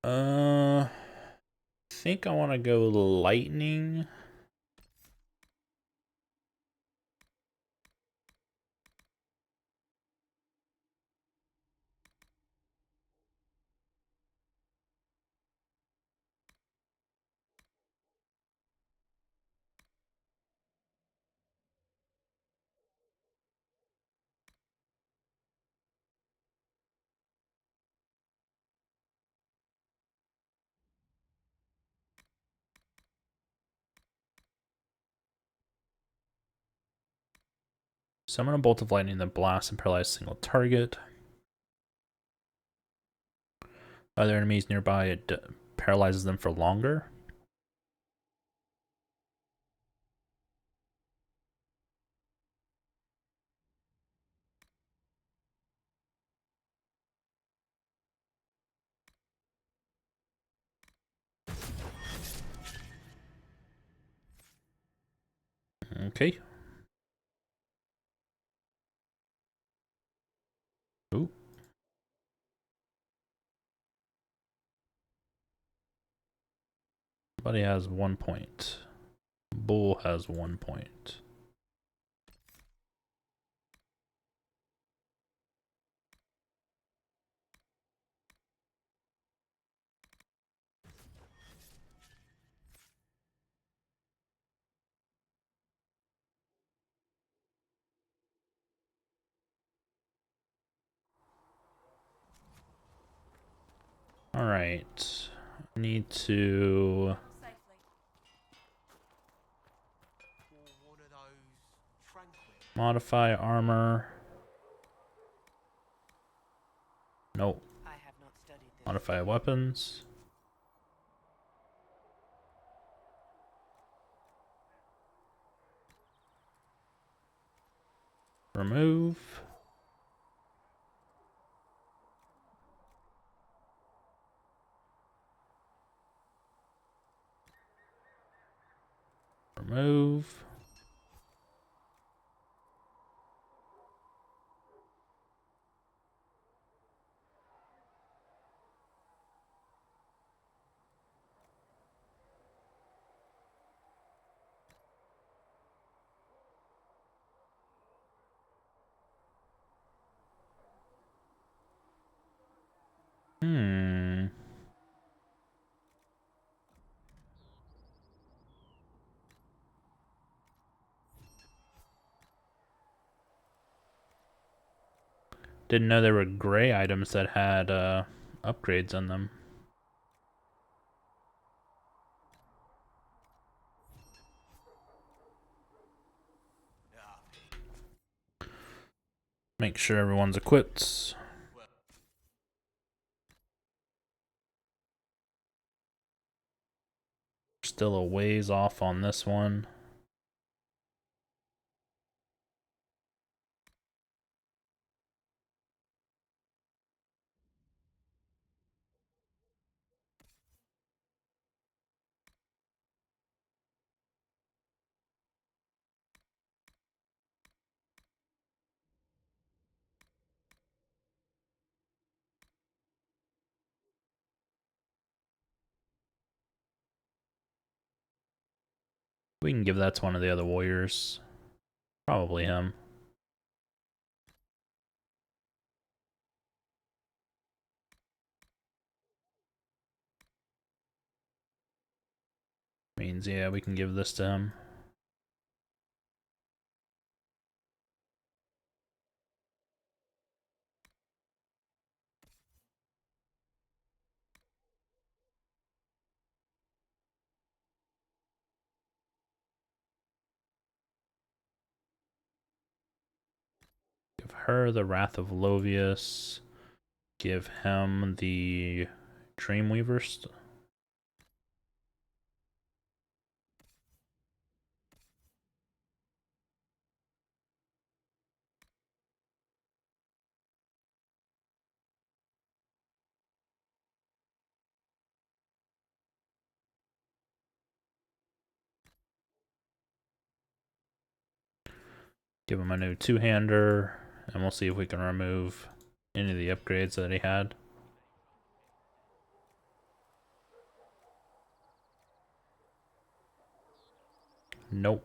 I think I want to go lightning. Summon a bolt of lightning that blasts and paralyzes a single target. Other enemies nearby, it paralyzes them for longer. Okay. Ooh. Everybody has 1 point. Bull has 1 point. All right. I need to modify armor. Nope. Modify weapons. Remove. Remove. Didn't know there were gray items that had upgrades on them. Make sure everyone's equipped. Still a ways off on this one. We can give that to one of the other warriors. Probably him. Means, yeah, we can give this to him. Give her the Wrath of Lovius. Give him the Dreamweaver. Give him a new two-hander. and we'll see if we can remove any of the upgrades that he had. Nope.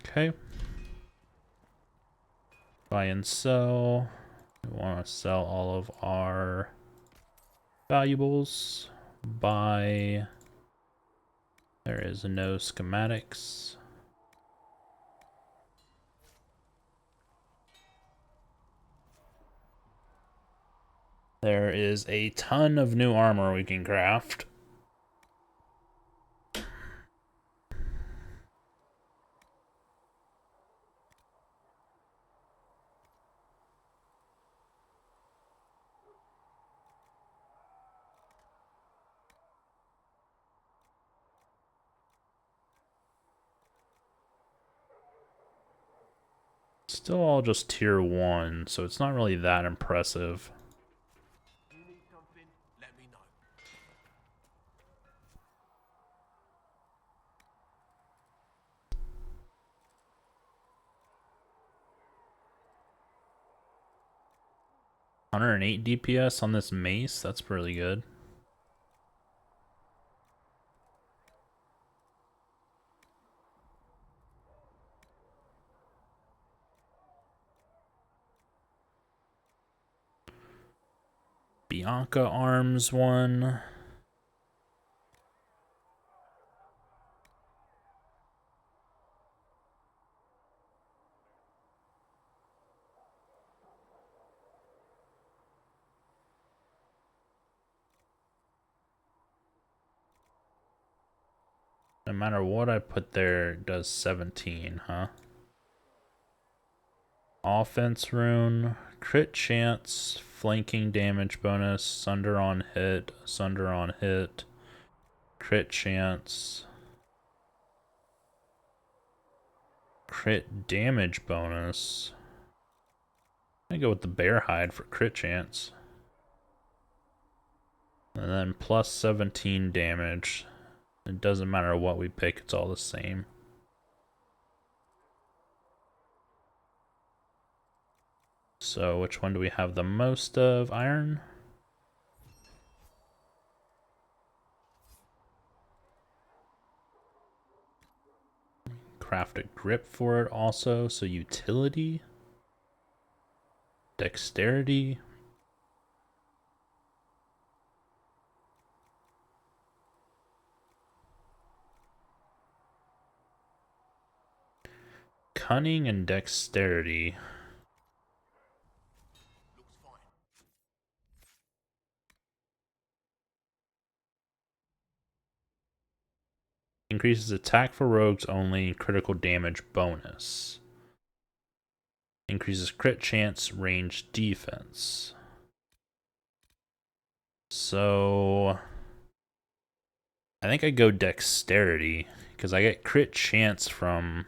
Okay. Buy and sell. We want to sell all of our valuables. Buy. There is no schematics. There is a ton of new armor we can craft. Still all just tier 1, so it's not really that impressive.
You need something? Let me know.
$108 DPS on this mace, that's really good. Bianca arms one. No matter what I put there, it does 17, huh? Offense rune, crit chance, flanking damage bonus, sunder on hit, crit chance, crit damage bonus. I'm gonna go with the bear hide for crit chance. And then plus 17 damage. It doesn't matter what we pick, it's all the same. So which one do we have the most of? Iron? Craft a grip for it also, so utility, dexterity, cunning and dexterity.
Looks fine.
Increases attack for rogues only, critical damage bonus. Increases crit chance, range defense. So I think I go dexterity because I get crit chance from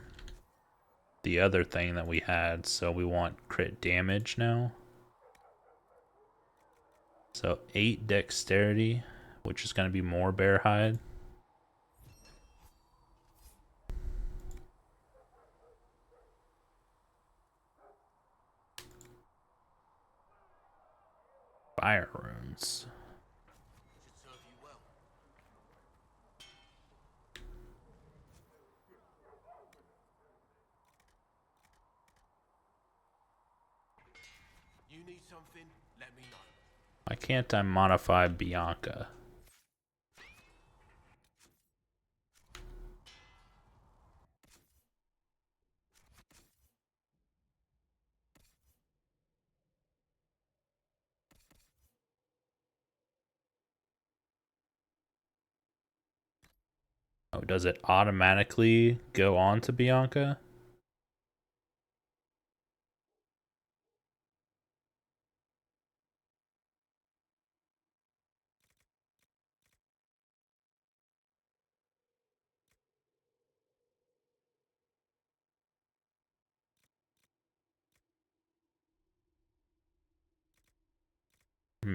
the other thing that we had, so we want crit damage now. So 8 dexterity, which is going to be more bear hide. Fire runes.
Should serve you well. You need something? Let me know.
Why can't I modify Bianca? Oh, does it automatically go on to Bianca?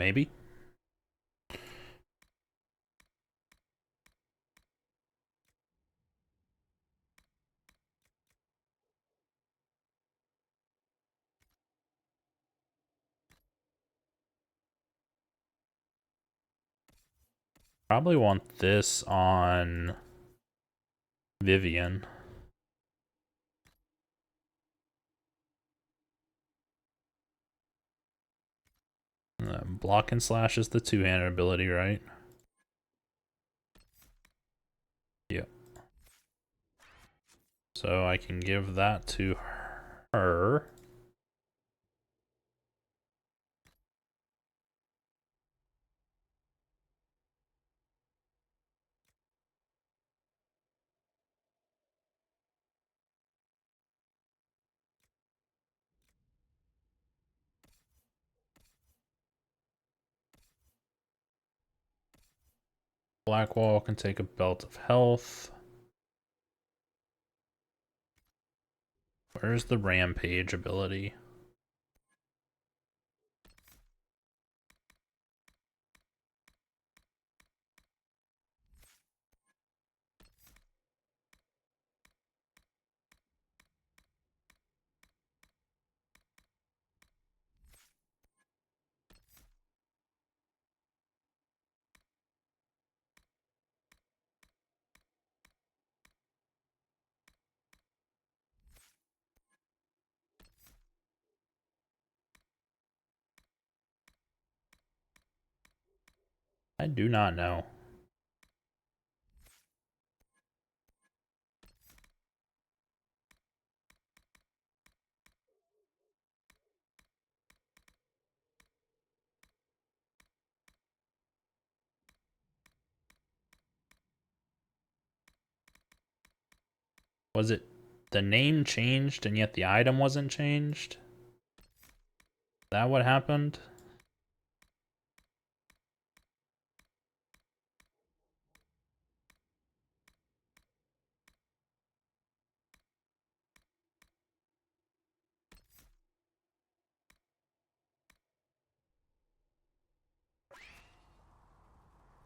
Maybe. Probably want this on Vivian. Block and slash is the two-handed ability, right? Yep. So I can give that to her. Blackwall can take a belt of health. Where's the rampage ability? I do not know. Was it the name changed and yet the item wasn't changed? Is that what happened?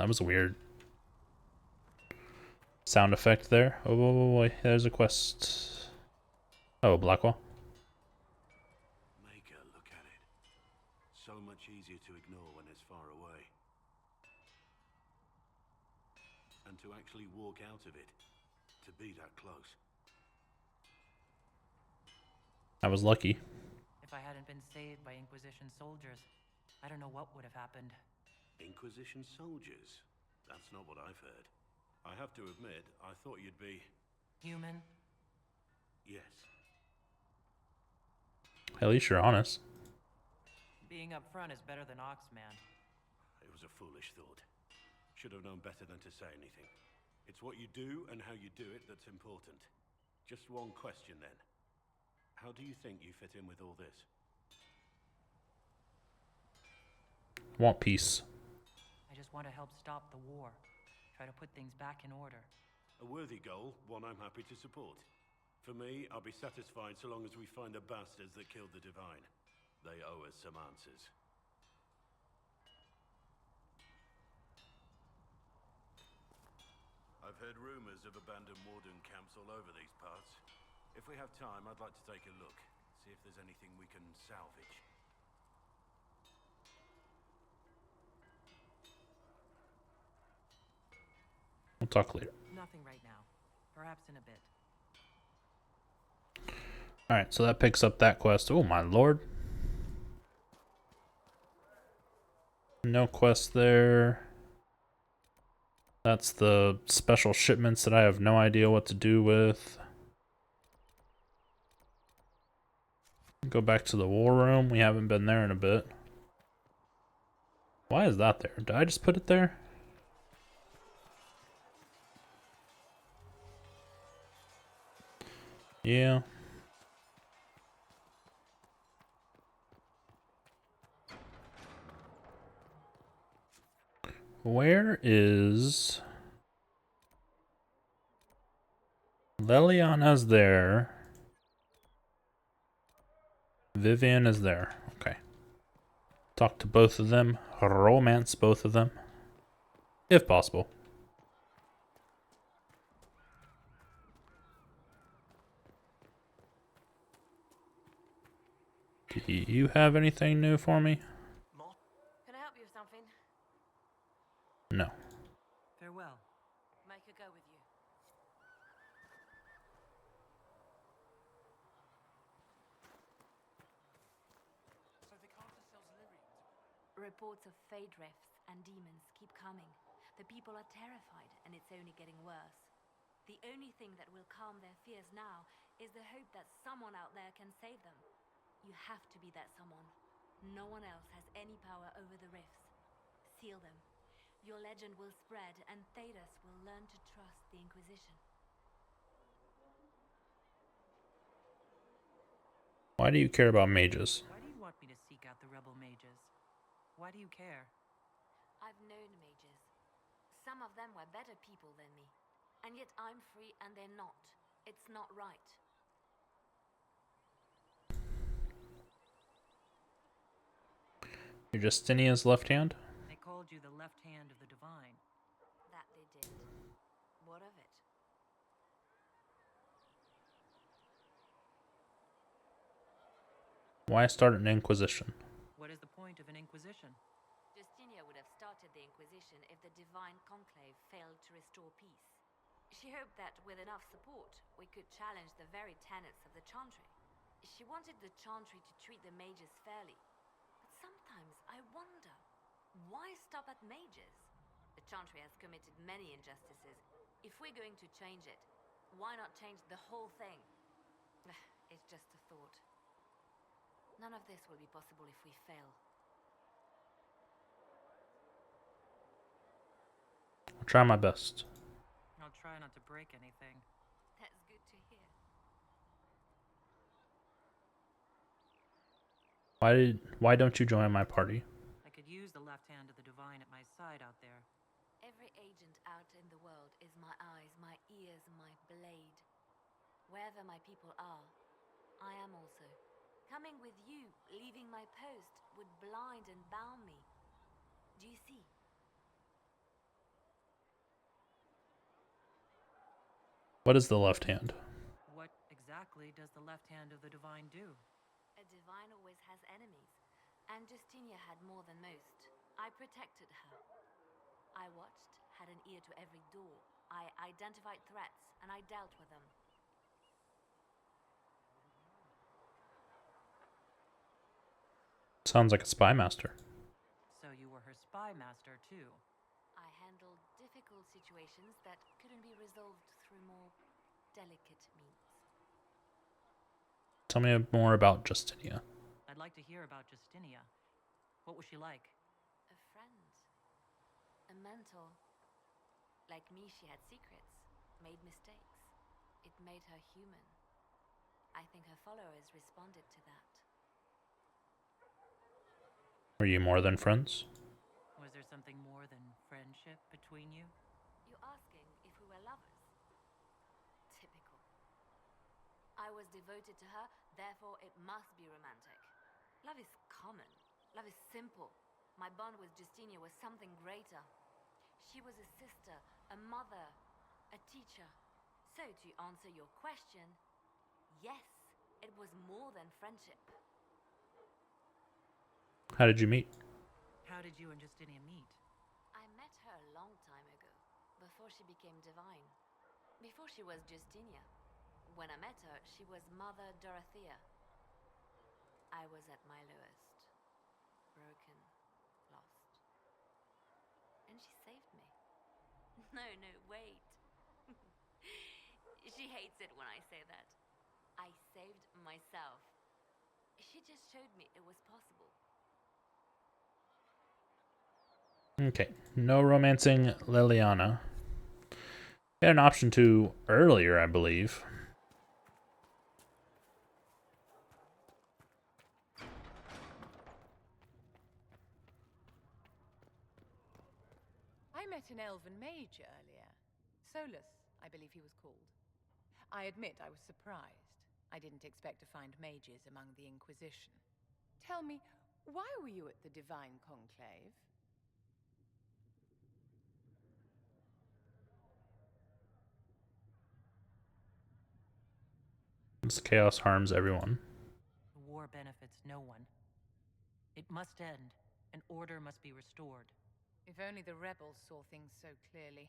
That was weird. Sound effect there. Oh boy, there's a quest. Oh, Blackwall.
Make her look at it. So much easier to ignore when it's far away. And to actually walk out of it. To be that close.
I was lucky.
If I hadn't been saved by Inquisition soldiers, I don't know what would have happened.
Inquisition soldiers? That's not what I've heard. I have to admit, I thought you'd be...
Human?
Yes.
At least you're honest.
Being up front is better than Oxman.
It was a foolish thought. Should have known better than to say anything. It's what you do and how you do it that's important. Just one question then. How do you think you fit in with all this?
Want peace.
I just want to help stop the war. Try to put things back in order.
A worthy goal, one I'm happy to support. For me, I'll be satisfied so long as we find the bastards that killed the Divine. They owe us some answers. I've heard rumors of abandoned warden camps all over these parts. If we have time, I'd like to take a look. See if there's anything we can salvage.
We'll talk later.
Nothing right now. Perhaps in a bit.
Alright, so that picks up that quest. Oh my lord. No quest there. That's the special shipments that I have no idea what to do with. Go back to the war room. We haven't been there in a bit. Why is that there? Did I just put it there? Yeah. Where is... Leliana's there. Vivian is there. Okay. Talk to both of them. Romance both of them. If possible. Do you have anything new for me?
Can I help you with something?
No.
Farewell.
Make her go with you.
So they call themselves Lyrians.
Reports of fade rifts and demons keep coming. The people are terrified, and it's only getting worse. The only thing that will calm their fears now is the hope that someone out there can save them. You have to be that someone. No one else has any power over the rifts. Seal them. Your legend will spread, and Thedas will learn to trust the Inquisition.
Why do you care about mages?
Why do you want me to seek out the rebel mages? Why do you care?
I've known mages. Some of them were better people than me. And yet I'm free and they're not. It's not right.
You're Justinia's left hand?
They called you the left hand of the divine.
That they did. What of it?
Why start an Inquisition?
What is the point of an Inquisition?
Justinia would have started the Inquisition if the Divine Conclave failed to restore peace. She hoped that with enough support, we could challenge the very tenets of the Chantry. She wanted the Chantry to treat the mages fairly. But sometimes I wonder, why stop at mages? The Chantry has committed many injustices. If we're going to change it, why not change the whole thing? It's just a thought. None of this will be possible if we fail.
I'll try my best.
I'll try not to break anything.
That's good to hear.
Why don't you join my party?
I could use the left hand of the divine at my side out there.
Every agent out in the world is my eyes, my ears, my blade. Wherever my people are, I am also. Coming with you, leaving my post, would blind and bound me. Do you see?
What is the left hand?
What exactly does the left hand of the divine do?
A divine always has enemies, and Justinia had more than most. I protected her. I watched, had an ear to every door. I identified threats, and I dealt with them.
Sounds like a spy master.
So you were her spy master, too.
I handled difficult situations that couldn't be resolved through more delicate means.
Tell me more about Justinia.
I'd like to hear about Justinia. What was she like?
A friend. A mentor. Like me, she had secrets, made mistakes. It made her human. I think her followers responded to that.
Were you more than friends?
Was there something more than friendship between you?
You're asking if we were lovers? Typical. I was devoted to her, therefore it must be romantic. Love is common. Love is simple. My bond with Justinia was something greater. She was a sister, a mother, a teacher. So to answer your question, yes, it was more than friendship.
How did you meet?
How did you and Justinia meet?
I met her a long time ago, before she became divine. Before she was Justinia. When I met her, she was Mother Dorothea. I was at my lowest. Broken, lost. And she saved me. No, wait. She hates it when I say that. I saved myself. She just showed me it was possible.
Okay, no romancing Liliana. We had an option to earlier, I believe.
I met an elven mage earlier. Solus, I believe he was called. I admit I was surprised. I didn't expect to find mages among the Inquisition. Tell me, Why were you at the Divine Conclave?
This chaos harms everyone.
The war benefits no one. It must end, and order must be restored.
If only the rebels saw things so clearly.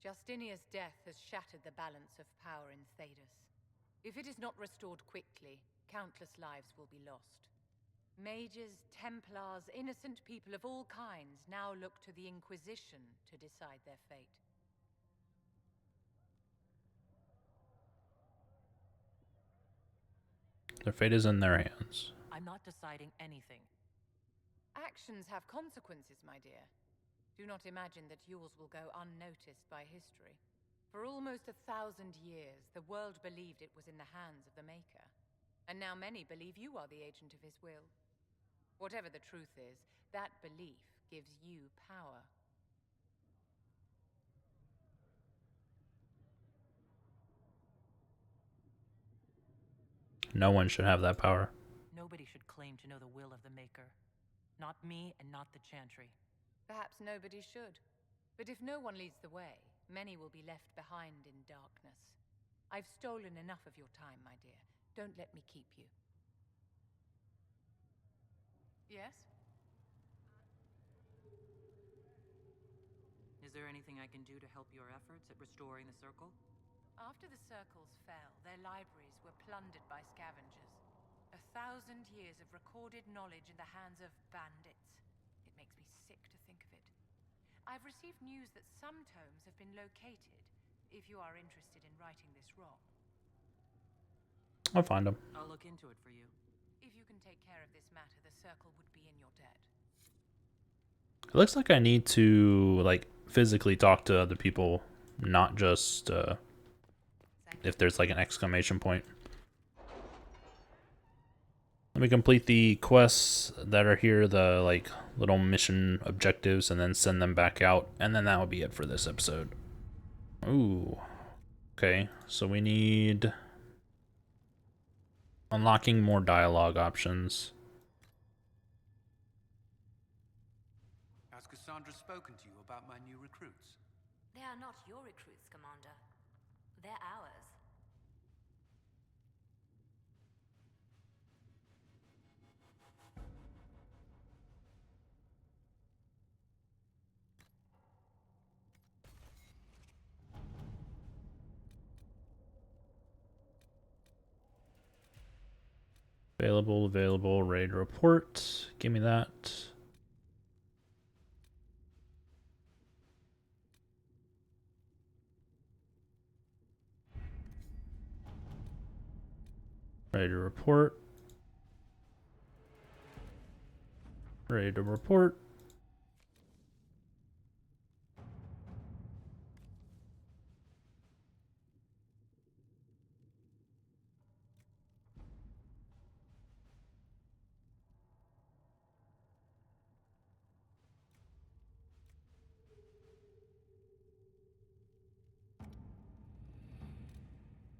Justinia's death has shattered the balance of power in Thedas. If it is not restored quickly, countless lives will be lost. Mages, Templars, innocent people of all kinds now look to the Inquisition to decide their fate.
Their fate is in their hands.
I'm not deciding anything.
Actions have consequences, my dear. Do not imagine that yours will go unnoticed by history. For almost 1,000 years, the world believed it was in the hands of the Maker. And now many believe you are the agent of his will. Whatever the truth is, that belief gives you power.
No one should have that power.
Nobody should claim to know the will of the Maker. Not me and not the Chantry.
Perhaps nobody should. But if no one leads the way, many will be left behind in darkness. I've stolen enough of your time, my dear. Don't let me keep you. Yes?
Is there anything I can do to help your efforts at restoring the Circle?
After the Circles fell, their libraries were plundered by scavengers. 1,000 years of recorded knowledge in the hands of bandits. It makes me sick to think of it. I've received news that some tomes have been located, if you are interested in righting this wrong.
I'll find them.
I'll look into it for you.
If you can take care of this matter, the Circle would be in your debt.
It looks like I need to, like, physically talk to other people, not just if there's like an exclamation point. Let me complete the quests that are here, the like little mission objectives, and then send them back out, and then that will be it for this episode. Ooh. Okay, so we need unlocking more dialogue options.
Has Cassandra spoken to you about my new recruits?
They are not your recruits, Commander. They're ours.
Available, ready to report. Give me that. Ready to report. Ready to report.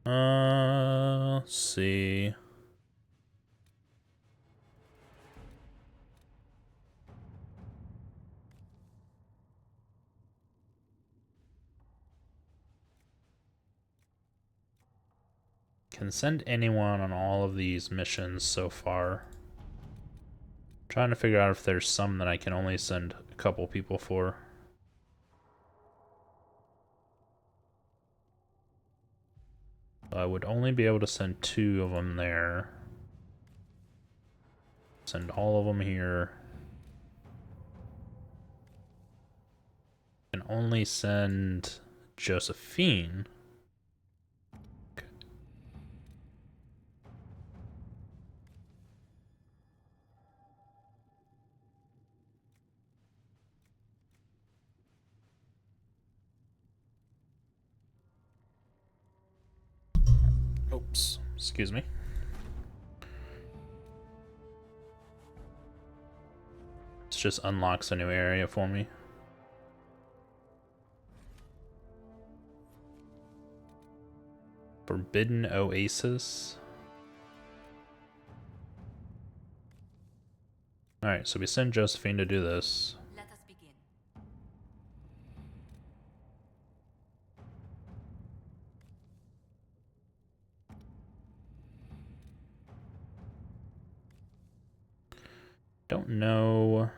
Let's see. Can send anyone on all of these missions so far. Trying to figure out if there's some that I can only send a couple people for. I would only be able to send 2 of them there. Send all of them here. Can only send Josephine. Okay. Oops, excuse me. This just unlocks a new area for me. Forbidden Oasis. Alright, so we send Josephine to do this.
Let us begin.
Don't know.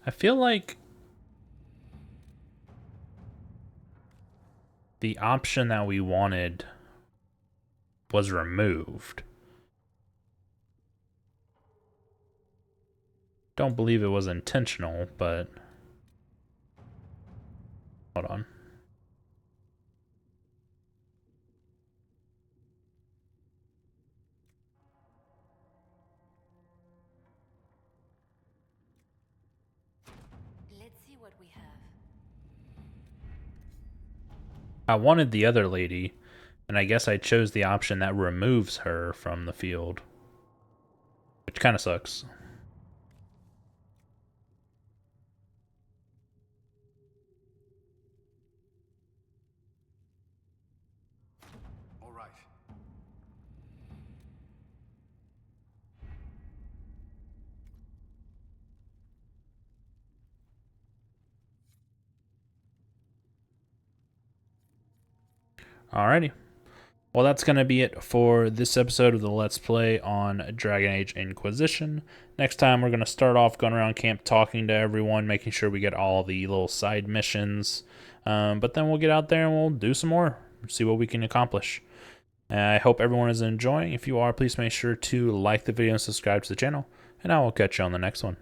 I feel like the option that we wanted was removed. Don't believe it was intentional, but hold on.
Let's see what we have.
I wanted the other lady, and I guess I chose the option that removes her from the field, which kind of sucks.
All right.
Alrighty. Well, that's going to be it for this episode of the Let's Play on Dragon Age Inquisition. Next time, we're going to start off going around camp talking to everyone, making sure we get all the little side missions. But then we'll get out there and we'll do some more, see what we can accomplish. I hope everyone is enjoying. If you are, please make sure to like the video and subscribe to the channel. And I will catch you on the next one.